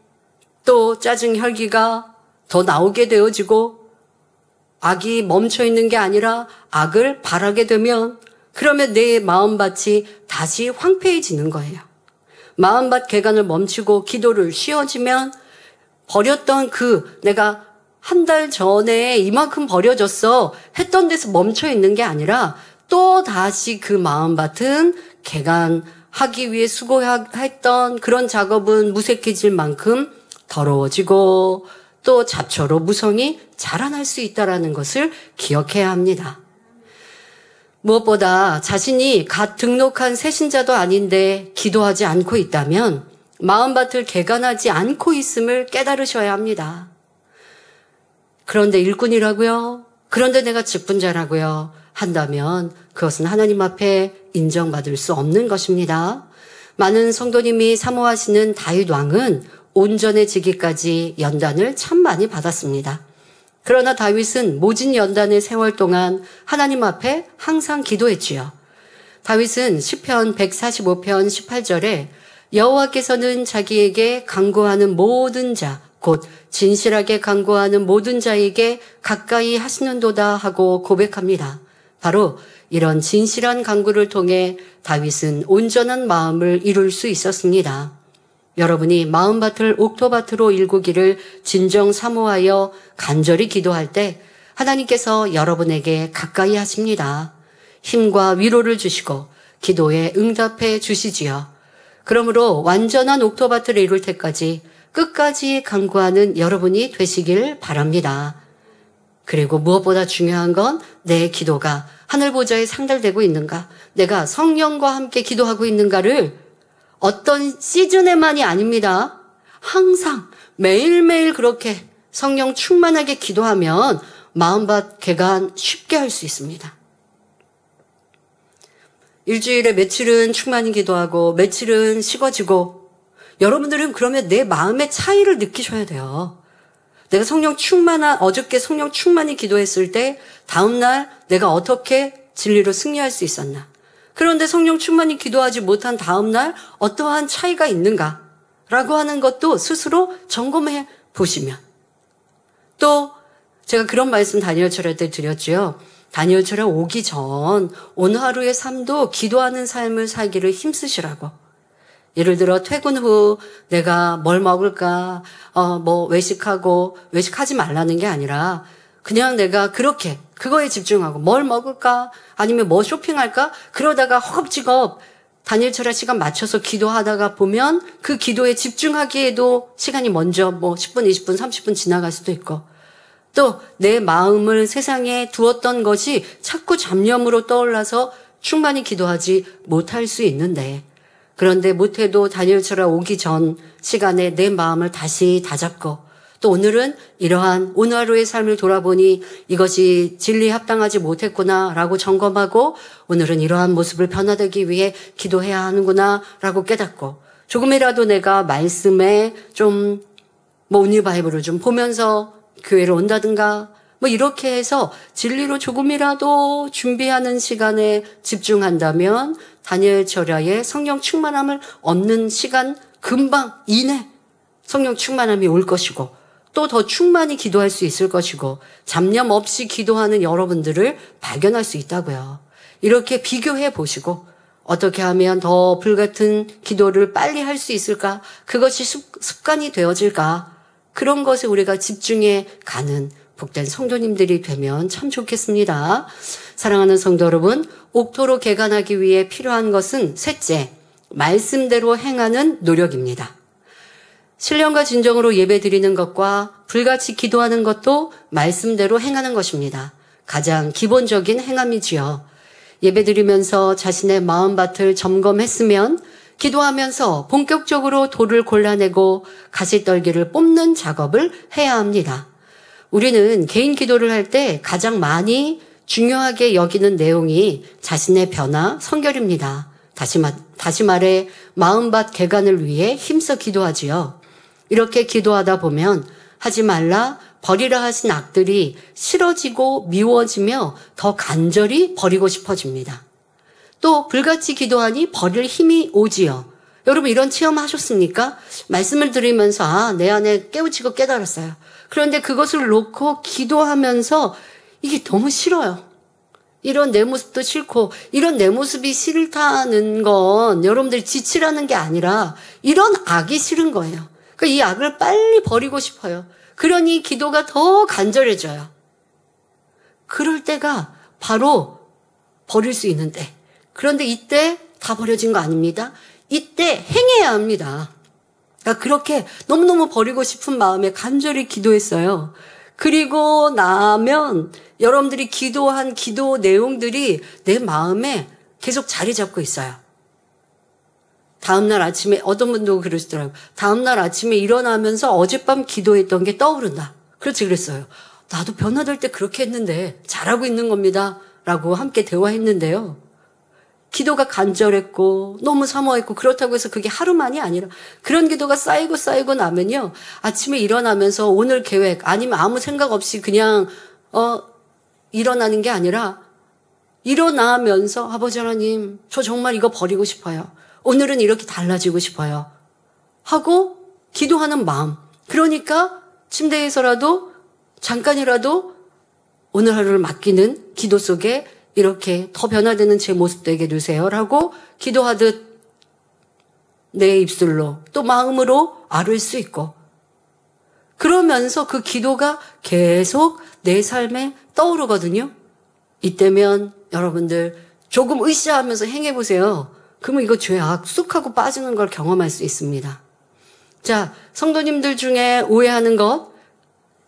Speaker 2: 또 짜증 혈기가 더 나오게 되어지고, 악이 멈춰 있는 게 아니라 악을 바라게 되면, 그러면 내 마음밭이 다시 황폐해지는 거예요. 마음밭 개간을 멈추고 기도를 쉬어지면 버렸던 내가 한 달 전에 이만큼 버려졌어 했던 데서 멈춰 있는 게 아니라 또 다시 그 마음밭은 개간하기 위해 수고했던 그런 작업은 무색해질 만큼 더러워지고 또 잡초로 무성이 자라날 수 있다는 것을 기억해야 합니다. 무엇보다 자신이 갓 등록한 새신자도 아닌데 기도하지 않고 있다면 마음밭을 개간하지 않고 있음을 깨달으셔야 합니다. 그런데 일꾼이라고요? 그런데 내가 직분자라고요? 한다면 그것은 하나님 앞에 인정받을 수 없는 것입니다. 많은 성도님이 사모하시는 다윗 왕은 온전해지기까지 연단을 참 많이 받았습니다. 그러나 다윗은 모진 연단의 세월 동안 하나님 앞에 항상 기도했지요. 다윗은 시편 145편 18절에 여호와께서는 자기에게 간구하는 모든 자, 곧 진실하게 간구하는 모든 자에게 가까이 하시는도다 하고 고백합니다. 바로 이런 진실한 간구를 통해 다윗은 온전한 마음을 이룰 수 있었습니다. 여러분이 마음밭을 옥토밭으로 일구기를 진정 사모하여 간절히 기도할 때 하나님께서 여러분에게 가까이 하십니다. 힘과 위로를 주시고 기도에 응답해 주시지요. 그러므로 완전한 옥토밭을 이룰 때까지 끝까지 간구하는 여러분이 되시길 바랍니다. 그리고 무엇보다 중요한 건 내 기도가 하늘 보좌에 상달되고 있는가, 내가 성령과 함께 기도하고 있는가를 어떤 시즌에만이 아닙니다. 항상 매일매일 그렇게 성령 충만하게 기도하면 마음밭 개간 쉽게 할 수 있습니다. 일주일에 며칠은 충만히 기도하고 며칠은 식어지고, 여러분들은 그러면 내 마음의 차이를 느끼셔야 돼요. 내가 어저께 성령 충만히 기도했을 때 다음날 내가 어떻게 진리로 승리할 수 있었나. 그런데 성령 충만히 기도하지 못한 다음날 어떠한 차이가 있는가라고 하는 것도 스스로 점검해 보시면. 또 제가 그런 말씀 다니엘 철야 때 드렸죠. 다니엘 철야 오기 전 오늘 하루의 삶도 기도하는 삶을 살기를 힘쓰시라고. 예를 들어 퇴근 후 내가 뭘 먹을까, 외식하지 말라는 게 아니라 그냥 내가 그거에 집중하고 뭘 먹을까, 아니면 뭐 쇼핑할까, 그러다가 허겁지겁 다니엘 철야 시간 맞춰서 기도하다가 보면 그 기도에 집중하기에도 시간이 먼저 10분, 20분, 30분 지나갈 수도 있고, 또 내 마음을 세상에 두었던 것이 자꾸 잡념으로 떠올라서 충만히 기도하지 못할 수 있는데, 그런데 못해도 다니엘 철야 오기 전 시간에 내 마음을 다시 다잡고, 또 오늘은 이러한 오늘 하루의 삶을 돌아보니 이것이 진리에 합당하지 못했구나라고 점검하고, 오늘은 이러한 모습을 변화되기 위해 기도해야 하는구나라고 깨닫고, 조금이라도 내가 말씀에 좀 온리 바이블을 좀 보면서 교회를 온다든가 이렇게 해서 진리로 조금이라도 준비하는 시간에 집중한다면 다니엘 철야의 성령 충만함을 얻는 시간 금방 이내 성령 충만함이 올 것이고, 또 더 충만히 기도할 수 있을 것이고, 잡념 없이 기도하는 여러분들을 발견할 수 있다고요. 이렇게 비교해 보시고 어떻게 하면 더 불같은 기도를 빨리 할 수 있을까, 그것이 습관이 되어질까, 그런 것에 우리가 집중해 가는 복된 성도님들이 되면 참 좋겠습니다. 사랑하는 성도 여러분, 옥토로 개간하기 위해 필요한 것은 셋째, 말씀대로 행하는 노력입니다. 신령과 진정으로 예배드리는 것과 불같이 기도하는 것도 말씀대로 행하는 것입니다. 가장 기본적인 행함이지요. 예배드리면서 자신의 마음밭을 점검했으면 기도하면서 본격적으로 돌을 골라내고 가시떨기를 뽑는 작업을 해야 합니다. 우리는 개인 기도를 할 때 가장 많이 중요하게 여기는 내용이 자신의 변화, 성결입니다. 다시 말해 마음밭 개간을 위해 힘써 기도하지요. 이렇게 기도하다 보면 하지 말라, 버리라 하신 악들이 싫어지고 미워지며 더 간절히 버리고 싶어집니다. 또 불같이 기도하니 버릴 힘이 오지요. 여러분 이런 체험 하셨습니까? 말씀을 들으면서 내 안에 깨우치고 깨달았어요. 그런데 그것을 놓고 기도하면서 이게 너무 싫어요. 이런 내 모습도 싫고, 이런 내 모습이 싫다는 건 여러분들이 지치라는 게 아니라 이런 악이 싫은 거예요. 그러니까 이 악을 빨리 버리고 싶어요. 그러니 기도가 더 간절해져요. 그럴 때가 바로 버릴 수 있는데, 그런데 이때 다 버려진 거 아닙니다. 이때 행해야 합니다. 그러니까 그렇게 너무너무 버리고 싶은 마음에 간절히 기도했어요. 그리고 나면 여러분들이 기도한 기도 내용들이 내 마음에 계속 자리 잡고 있어요. 다음날 아침에 어떤 분도 그러시더라고요. 다음날 아침에 일어나면서 어젯밤 기도했던 게 떠오른다. 그렇지 그랬어요. 나도 변화될 때 그렇게 했는데 잘하고 있는 겁니다. 라고 함께 대화했는데요. 기도가 간절했고 너무 사모했고 그렇다고 해서 그게 하루만이 아니라 그런 기도가 쌓이고 나면요. 아침에 일어나면서 오늘 계획 아니면 아무 생각 없이 그냥 일어나는 게 아니라 일어나면서 아버지 하나님 저 정말 이거 버리고 싶어요. 오늘은 이렇게 달라지고 싶어요. 하고 기도하는 마음. 그러니까 침대에서라도 잠깐이라도 오늘 하루를 맡기는 기도 속에 이렇게 더 변화되는 제 모습 되게 해주세요라고 기도하듯 내 입술로 또 마음으로 아뢰을 수 있고 그러면서 그 기도가 계속 내 삶에 떠오르거든요. 이때면 여러분들 조금 으쌰하면서 행해보세요. 그러면 이거 죄악 쑥 하고 빠지는 걸 경험할 수 있습니다. 자, 성도님들 중에 오해하는 것,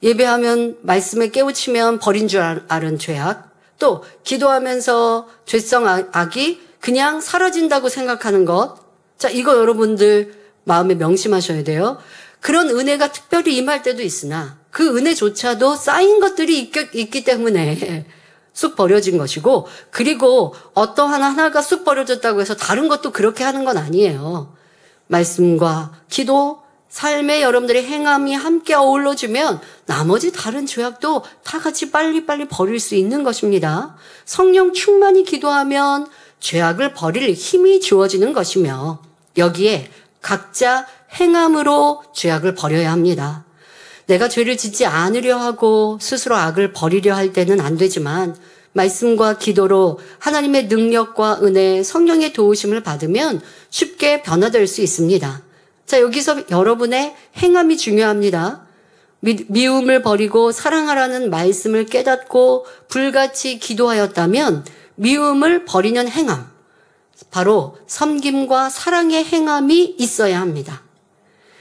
Speaker 2: 예배하면 말씀에 깨우치면 버린 줄 아는 죄악, 또 기도하면서 죄성 악이 그냥 사라진다고 생각하는 것. 자, 이거 여러분들 마음에 명심하셔야 돼요. 그런 은혜가 특별히 임할 때도 있으나 그 은혜조차도 쌓인 것들이 있기 때문에 쑥 버려진 것이고, 그리고 어떠한 하나가 쑥 버려졌다고 해서 다른 것도 그렇게 하는 건 아니에요. 말씀과 기도, 삶에 여러분들의 행함이 함께 어우러지면 나머지 다른 죄악도 다 같이 빨리빨리 버릴 수 있는 것입니다. 성령 충만히 기도하면 죄악을 버릴 힘이 주어지는 것이며 여기에 각자 행함으로 죄악을 버려야 합니다. 내가 죄를 짓지 않으려 하고 스스로 악을 버리려 할 때는 안 되지만 말씀과 기도로 하나님의 능력과 은혜, 성령의 도우심을 받으면 쉽게 변화될 수 있습니다. 자, 여기서 여러분의 행함이 중요합니다. 미움을 버리고 사랑하라는 말씀을 깨닫고 불같이 기도하였다면 미움을 버리는 행함, 바로 섬김과 사랑의 행함이 있어야 합니다.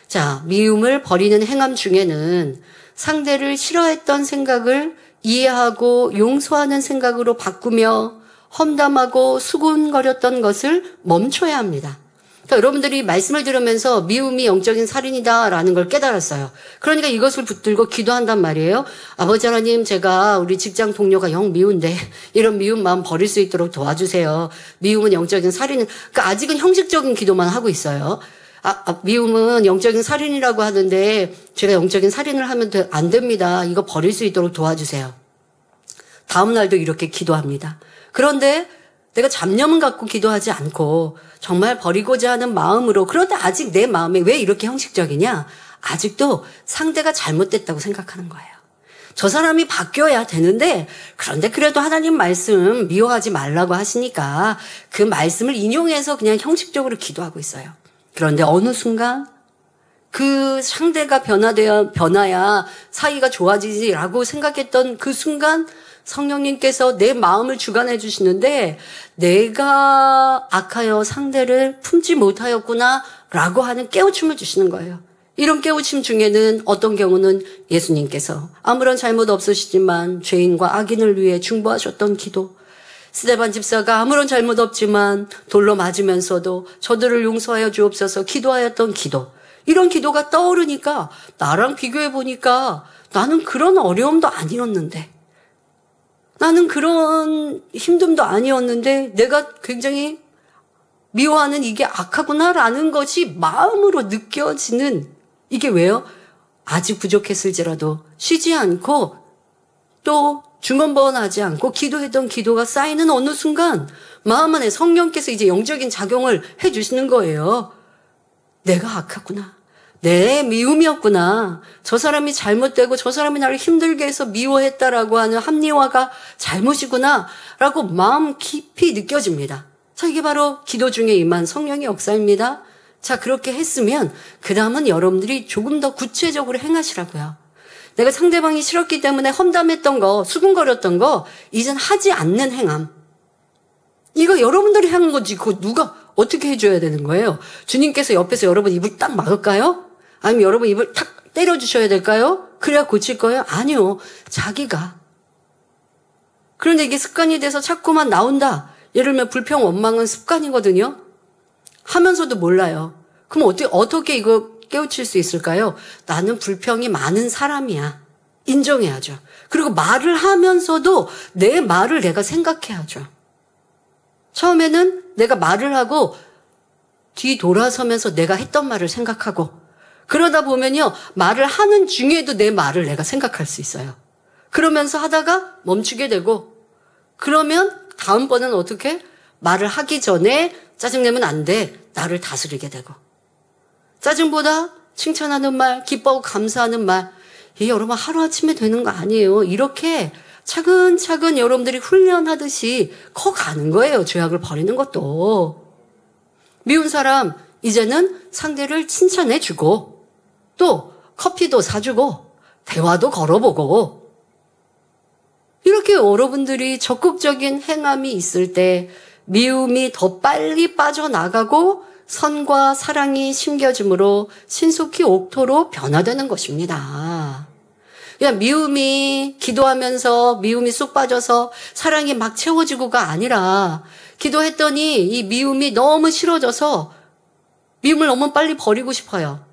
Speaker 2: 자, 미움을 버리는 행함 중에는 상대를 싫어했던 생각을 이해하고 용서하는 생각으로 바꾸며 험담하고 수군거렸던 것을 멈춰야 합니다. 그러니까 여러분들이 말씀을 들으면서 미움이 영적인 살인이다라는 걸 깨달았어요. 그러니까 이것을 붙들고 기도한단 말이에요. 아버지 하나님, 제가 우리 직장 동료가 영 미운데 이런 미운 마음 버릴 수 있도록 도와주세요. 미움은 영적인 살인. 그러니까 아직은 형식적인 기도만 하고 있어요. 미움은 영적인 살인이라고 하는데 제가 영적인 살인을 하면 안 됩니다. 이거 버릴 수 있도록 도와주세요. 다음 날도 이렇게 기도합니다. 그런데 내가 잡념은 갖고 기도하지 않고 정말 버리고자 하는 마음으로, 그런데 아직 내 마음에 왜 이렇게 형식적이냐? 아직도 상대가 잘못됐다고 생각하는 거예요. 저 사람이 바뀌어야 되는데, 그런데 그래도 하나님 말씀 미워하지 말라고 하시니까 그 말씀을 인용해서 그냥 형식적으로 기도하고 있어요. 그런데 어느 순간 그 상대가 변화야 사이가 좋아지지라고 생각했던 그 순간 성령님께서 내 마음을 주관해 주시는데 내가 악하여 상대를 품지 못하였구나 라고 하는 깨우침을 주시는 거예요. 이런 깨우침 중에는 어떤 경우는 예수님께서 아무런 잘못 없으시지만 죄인과 악인을 위해 중보하셨던 기도, 스데반 집사가 아무런 잘못 없지만 돌로 맞으면서도 저들을 용서하여 주옵소서 기도하였던 기도, 이런 기도가 떠오르니까 나랑 비교해 보니까 나는 그런 어려움도 아니었는데, 나는 그런 힘듦도 아니었는데 내가 굉장히 미워하는 이게 악하구나라는 것이 마음으로 느껴지는, 이게 왜요? 아직 부족했을지라도 쉬지 않고 또 중언부언하지 않고 기도했던 기도가 쌓이는 어느 순간 마음 안에 성령께서 이제 영적인 작용을 해주시는 거예요. 내가 악하구나. 내 미움이었구나. 저 사람이 잘못되고 저 사람이 나를 힘들게 해서 미워했다라고 하는 합리화가 잘못이구나 라고 마음 깊이 느껴집니다. 자, 이게 바로 기도 중에 임한 성령의 역사입니다. 자, 그렇게 했으면 그 다음은 여러분들이 조금 더 구체적으로 행하시라고요. 내가 상대방이 싫었기 때문에 험담했던 거, 수군거렸던 거 이젠 하지 않는 행함. 이거 여러분들이 하는 거지. 그거 누가 어떻게 해줘야 되는 거예요? 주님께서 옆에서 여러분 입을 딱 막을까요? 아니면 여러분 입을 탁 때려주셔야 될까요? 그래야 고칠 거예요? 아니요. 자기가. 그런데 이게 습관이 돼서 자꾸만 나온다. 예를 들면 불평, 원망은 습관이거든요. 하면서도 몰라요. 그럼 어떻게 이거 깨우칠 수 있을까요? 나는 불평이 많은 사람이야. 인정해야죠. 그리고 말을 하면서도 내 말을 내가 생각해야죠. 처음에는 내가 말을 하고 뒤 돌아서면서 내가 했던 말을 생각하고 그러다 보면요. 말을 하는 중에도 내 말을 내가 생각할 수 있어요. 그러면서 하다가 멈추게 되고 그러면 다음번은 어떻게? 말을 하기 전에 짜증내면 안 돼. 나를 다스리게 되고. 짜증보다 칭찬하는 말, 기뻐하고 감사하는 말. 이게 여러분 하루아침에 되는 거 아니에요. 이렇게 차근차근 여러분들이 훈련하듯이 커가는 거예요. 죄악을 버리는 것도. 미운 사람 이제는 상대를 칭찬해주고 또 커피도 사주고 대화도 걸어보고 이렇게 여러분들이 적극적인 행함이 있을 때 미움이 더 빨리 빠져나가고 선과 사랑이 심겨짐으로 신속히 옥토로 변화되는 것입니다. 그냥 미움이 기도하면서 미움이 쑥 빠져서 사랑이 막 채워지고가 아니라 기도했더니 이 미움이 너무 싫어져서 미움을 너무 빨리 버리고 싶어요.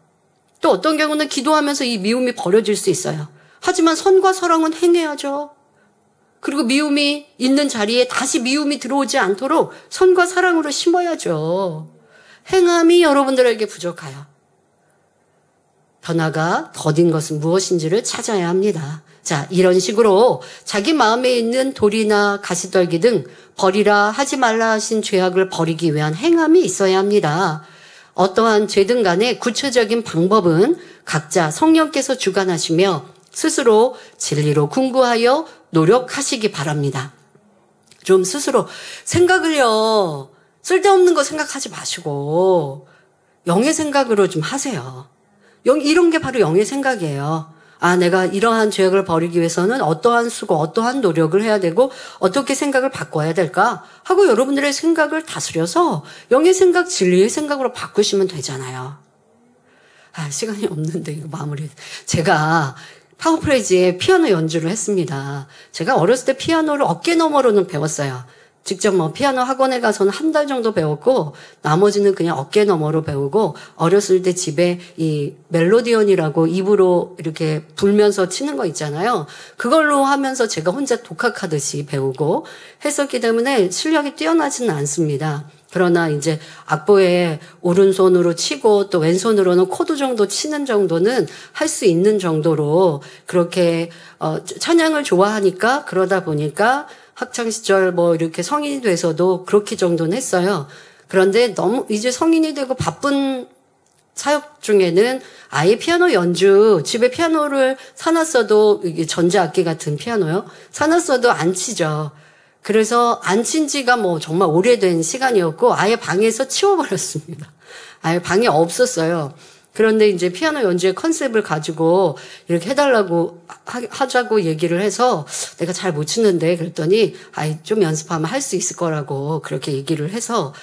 Speaker 2: 또 어떤 경우는 기도하면서 이 미움이 버려질 수 있어요. 하지만 선과 사랑은 행해야죠. 그리고 미움이 있는 자리에 다시 미움이 들어오지 않도록 선과 사랑으로 심어야죠. 행함이 여러분들에게 부족하여 변화가 더딘 것은 무엇인지를 찾아야 합니다. 자, 이런 식으로 자기 마음에 있는 돌이나 가시떨기 등 버리라 하지 말라 하신 죄악을 버리기 위한 행함이 있어야 합니다. 어떠한 죄든 간에 구체적인 방법은 각자 성령께서 주관하시며 스스로 진리로 궁구하여 노력하시기 바랍니다. 좀 스스로 생각을요. 쓸데없는 거 생각하지 마시고 영의 생각으로 좀 하세요. 이런 게 바로 영의 생각이에요. 아, 내가 이러한 죄악을 버리기 위해서는 어떠한 수고, 어떠한 노력을 해야 되고 어떻게 생각을 바꿔야 될까 하고 여러분들의 생각을 다스려서 영의 생각, 진리의 생각으로 바꾸시면 되잖아요. 아, 시간이 없는데 이거 마무리. 제가 파워프레이즈에 피아노 연주를 했습니다. 제가 어렸을 때 피아노를 어깨너머로는 배웠어요. 직접 피아노 학원에 가서는 한 달 정도 배웠고 나머지는 그냥 어깨너머로 배우고 어렸을 때 집에 이 멜로디언이라고 입으로 이렇게 불면서 치는 거 있잖아요. 그걸로 하면서 제가 혼자 독학하듯이 배우고 했었기 때문에 실력이 뛰어나지는 않습니다. 그러나 이제 악보에 오른손으로 치고 또 왼손으로는 코드 정도 치는 정도는 할 수 있는 정도로 그렇게 찬양을 좋아하니까 그러다 보니까 학창 시절 이렇게 성인이 돼서도 그렇게 정도는 했어요. 그런데 너무 이제 성인이 되고 바쁜 사역 중에는 아예 피아노 연주, 집에 피아노를 사놨어도 이게 전자악기 같은 피아노요. 사놨어도 안 치죠. 그래서 안 친 지가 정말 오래된 시간이었고 아예 방에서 치워버렸습니다. 아예 방에 없었어요. 그런데 이제 피아노 연주의 컨셉을 가지고 이렇게 해달라고 하자고 얘기를 해서 내가 잘 못 치는데 그랬더니 좀 연습하면 할 수 있을 거라고 그렇게 얘기를 해서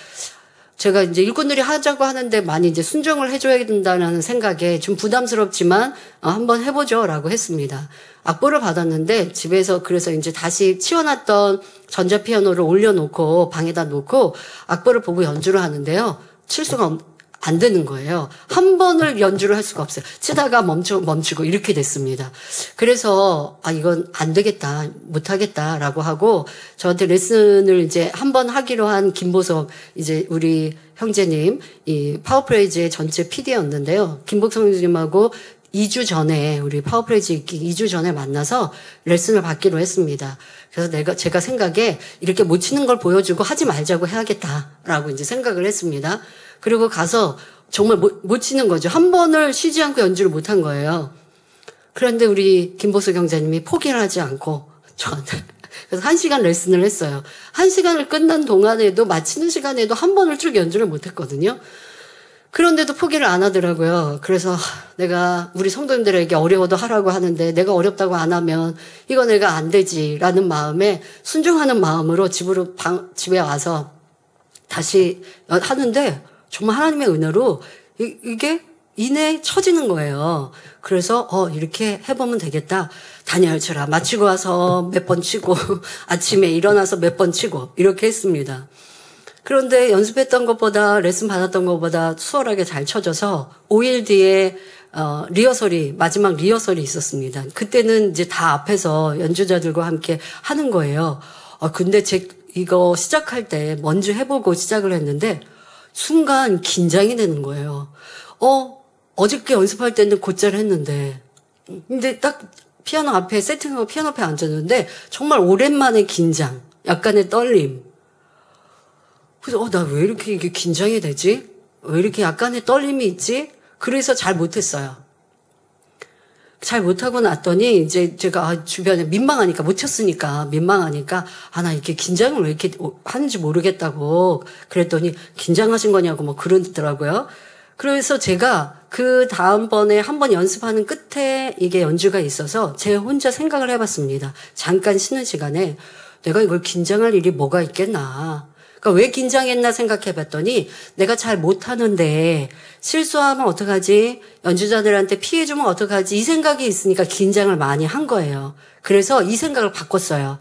Speaker 2: 제가 이제 일꾼들이 하자고 하는데 많이 이제 순종을 해줘야 된다는 생각에 좀 부담스럽지만 한번 해보죠라고 했습니다. 악보를 받았는데 집에서 그래서 이제 다시 치워놨던 전자피아노를 올려놓고 방에다 놓고 악보를 보고 연주를 하는데요. 칠 수가 안 되는 거예요. 한 번을 연주를 할 수가 없어요. 치다가 멈추고 이렇게 됐습니다. 그래서 이건 안 되겠다, 못 하겠다라고 하고 저한테 레슨을 이제 한 번 하기로 한 김보석 이제 우리 형제님 이 파워프레이즈의 전체 PD였는데요. 김보석 형제님하고 2주 전에 우리 파워프레이즈 있기 2주 전에 만나서 레슨을 받기로 했습니다. 그래서 제가 생각에 이렇게 못 치는 걸 보여주고 하지 말자고 해야겠다라고 이제 생각을 했습니다. 그리고 가서 정말 못 치는 거죠. 한 번을 쉬지 않고 연주를 못한 거예요. 그런데 우리 김보수 경자님이 포기를 하지 않고 저한테 그래서 1시간 레슨을 했어요. 1시간을 끝난 동안에도 마치는 시간에도 한 번을 쭉 연주를 못했거든요. 그런데도 포기를 안 하더라고요. 그래서 내가 우리 성도님들에게 어려워도 하라고 하는데 내가 어렵다고 안 하면 이거 내가 안 되지라는 마음에 순종하는 마음으로 집에 와서 다시 하는데 정말 하나님의 은혜로 이게 이내 쳐지는 거예요. 그래서 이렇게 해보면 되겠다. 다니엘처럼 마치고 와서 몇 번 치고 아침에 일어나서 몇 번 치고 이렇게 했습니다. 그런데 연습했던 것보다 레슨 받았던 것보다 수월하게 잘 쳐져서 5일 뒤에 마지막 리허설이 있었습니다. 그때는 이제 다 앞에서 연주자들과 함께 하는 거예요. 근데 이거 시작할 때 먼저 해보고 시작을 했는데 순간 긴장이 되는 거예요. 어저께 연습할 때는 곧잘 했는데 근데 딱 피아노 앞에 세팅하고 피아노 앞에 앉았는데 정말 오랜만에 긴장, 약간의 떨림. 그래서 나 왜 이렇게 이게 긴장이 되지? 왜 이렇게 약간의 떨림이 있지? 그래서 잘 못했어요. 잘 못하고 났더니 이제 제가 주변에 민망하니까 못 쳤으니까 민망하니까 나 이렇게 긴장을 왜 이렇게 하는지 모르겠다고 그랬더니 긴장하신 거냐고 뭐 그러더라고요. 그래서 제가 그 다음번에 한번 연습하는 끝에 이게 연주가 있어서 제 혼자 생각을 해봤습니다. 잠깐 쉬는 시간에 내가 이걸 긴장할 일이 뭐가 있겠나. 그러니까 왜 긴장했나 생각해봤더니 내가 잘 못하는데 실수하면 어떡하지? 연주자들한테 피해 주면 어떡하지? 이 생각이 있으니까 긴장을 많이 한 거예요. 그래서 이 생각을 바꿨어요.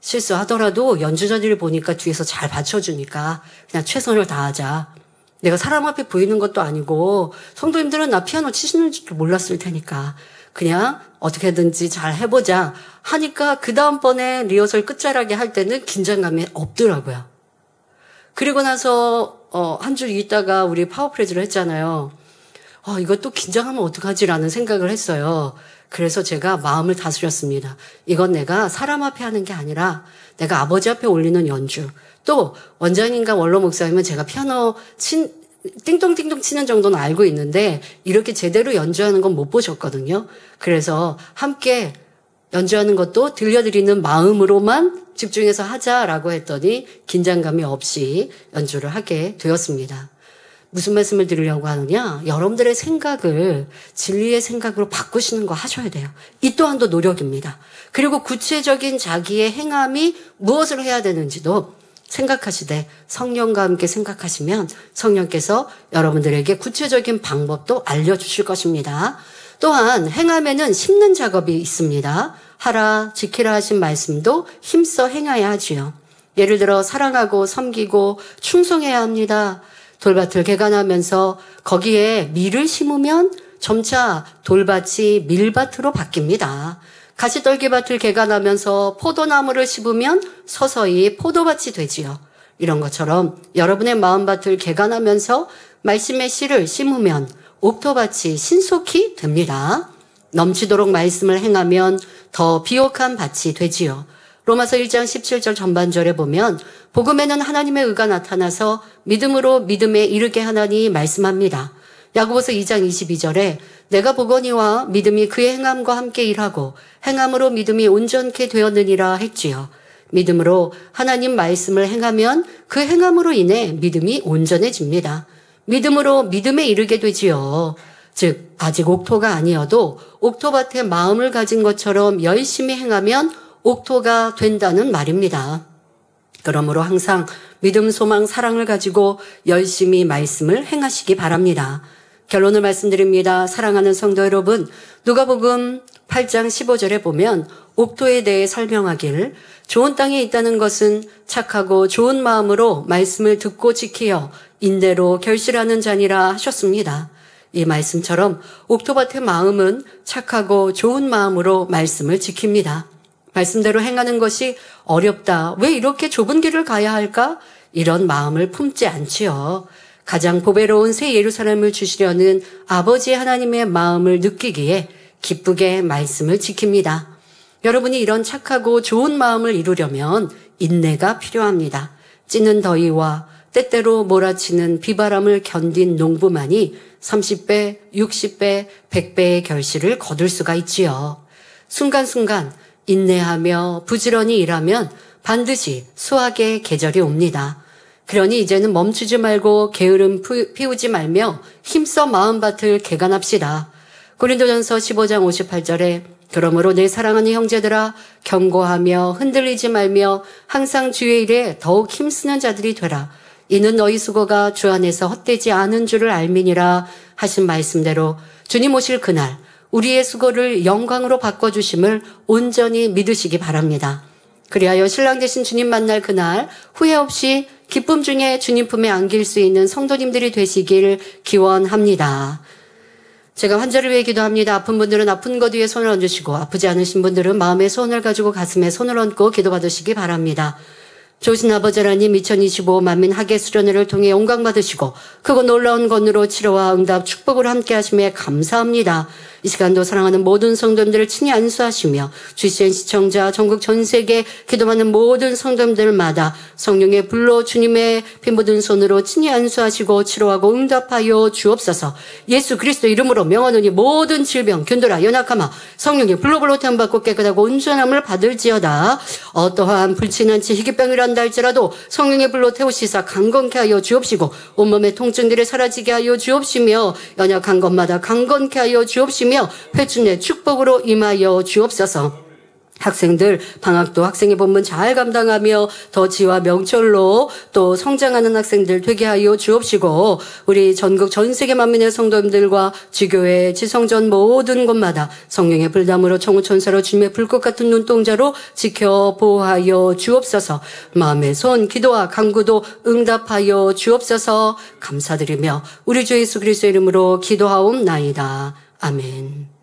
Speaker 2: 실수하더라도 연주자들이 보니까 뒤에서 잘 받쳐주니까 그냥 최선을 다하자. 내가 사람 앞에 보이는 것도 아니고 성도님들은 나 피아노 치시는 줄도 몰랐을 테니까 그냥 어떻게든지 잘 해보자 하니까 그 다음번에 리허설 끝자락에 할 때는 긴장감이 없더라고요. 그리고 나서 한 줄 있다가 우리 파워프레즈를 했잖아요. 이것도 긴장하면 어떡하지라는 생각을 했어요. 그래서 제가 마음을 다스렸습니다. 이건 내가 사람 앞에 하는 게 아니라 내가 아버지 앞에 올리는 연주. 또 원장님과 원로 목사님은 제가 피아노 띵동띵동 치는 정도는 알고 있는데 이렇게 제대로 연주하는 건 못 보셨거든요. 그래서 함께 연주하는 것도 들려드리는 마음으로만 집중해서 하자라고 했더니 긴장감이 없이 연주를 하게 되었습니다. 무슨 말씀을 드리려고 하느냐? 여러분들의 생각을 진리의 생각으로 바꾸시는 거 하셔야 돼요. 이 또한도 노력입니다. 그리고 구체적인 자기의 행함이 무엇을 해야 되는지도 생각하시되 성령과 함께 생각하시면 성령께서 여러분들에게 구체적인 방법도 알려주실 것입니다. 또한 행함에는 심는 작업이 있습니다. 하라 지키라 하신 말씀도 힘써 행하여야 하지요. 예를 들어 사랑하고 섬기고 충성해야 합니다. 돌밭을 개간하면서 거기에 밀을 심으면 점차 돌밭이 밀밭으로 바뀝니다. 가시떨기밭을 개간하면서 포도나무를 심으면 서서히 포도밭이 되지요. 이런 것처럼 여러분의 마음밭을 개간하면서 말씀의 씨를 심으면 옥토밭이 신속히 됩니다. 넘치도록 말씀을 행하면 더 비옥한 밭이 되지요. 로마서 1장 17절 전반절에 보면 복음에는 하나님의 의가 나타나서 믿음으로 믿음에 이르게 하나니 말씀합니다. 야고보서 2장 22절에 내가 보거니와 믿음이 그의 행함과 함께 일하고 행함으로 믿음이 온전케 되었느니라 했지요. 믿음으로 하나님 말씀을 행하면 그 행함으로 인해 믿음이 온전해집니다. 믿음으로 믿음에 이르게 되지요. 즉 아직 옥토가 아니어도 옥토밭에 마음을 가진 것처럼 열심히 행하면 옥토가 된다는 말입니다. 그러므로 항상 믿음, 소망, 사랑을 가지고 열심히 말씀을 행하시기 바랍니다. 결론을 말씀드립니다. 사랑하는 성도 여러분, 누가복음 8장 15절에 보면 옥토에 대해 설명하길 좋은 땅에 있다는 것은 착하고 좋은 마음으로 말씀을 듣고 지키어 인내로 결실하는 자니라 하셨습니다. 이 말씀처럼 옥토밭의 마음은 착하고 좋은 마음으로 말씀을 지킵니다. 말씀대로 행하는 것이 어렵다. 왜 이렇게 좁은 길을 가야 할까? 이런 마음을 품지 않지요. 가장 보배로운 새 예루살렘을 주시려는 아버지 하나님의 마음을 느끼기에 기쁘게 말씀을 지킵니다. 여러분이 이런 착하고 좋은 마음을 이루려면 인내가 필요합니다. 찌는 더위와 때때로 몰아치는 비바람을 견딘 농부만이 30배, 60배, 100배의 결실을 거둘 수가 있지요. 순간순간 인내하며 부지런히 일하면 반드시 수확의 계절이 옵니다. 그러니 이제는 멈추지 말고 게으름 피우지 말며 힘써 마음밭을 개간합시다. 고린도전서 15장 58절에 그러므로 내 사랑하는 형제들아 경고하며 흔들리지 말며 항상 주의 일에 더욱 힘쓰는 자들이 되라. 이는 너희 수고가 주 안에서 헛되지 않은 줄을 알미니라 하신 말씀대로 주님 오실 그날 우리의 수고를 영광으로 바꿔주심을 온전히 믿으시기 바랍니다. 그리하여 신랑 되신 주님 만날 그날 후회 없이 기쁨 중에 주님 품에 안길 수 있는 성도님들이 되시길 기원합니다. 제가 환자를 위해 기도합니다. 아픈 분들은 아픈 것 위에 손을 얹으시고 아프지 않으신 분들은 마음에 손을 가지고 가슴에 손을 얹고 기도받으시기 바랍니다. 좋으신 아버지 하나님, 2025 만민 학예 수련회를 통해 영광 받으시고 크고 놀라운 건으로 치료와 응답 축복을 함께 하심에 감사합니다. 이 시간도 사랑하는 모든 성도님들을 친히 안수하시며 GCN 시청자 전국 전 세계 기도하는 모든 성도님들마다 성령의 불로 주님의 피 묻은 손으로 친히 안수하시고 치료하고 응답하여 주옵소서. 예수 그리스도 이름으로 명하노니 모든 질병 균도라 연약하마 성령의 불로 태움받고 깨끗하고 온전함을 받을지어다. 어떠한 불친한치 희귀병이란다 할지라도 성령의 불로 태우시사 강건케 하여 주옵시고 온몸의 통증들이 사라지게 하여 주옵시며 연약한 것마다 강건케 하여 주옵시며 회춘의 축복으로 임하여 주옵소서. 학생들 방학도 학생의 본분 잘 감당하며 더 지와 명철로 또 성장하는 학생들 되게 하여 주옵시고 우리 전국 전 세계 만민의 성도님들과 지교회 지성전 모든 곳마다 성령의 불담으로 청우천사로 주님의 불꽃 같은 눈동자로 지켜 보호하여 주옵소서. 마음의 손 기도와 간구도 응답하여 주옵소서. 감사드리며 우리 주 예수 그리스도의 이름으로 기도하옵나이다. 아멘.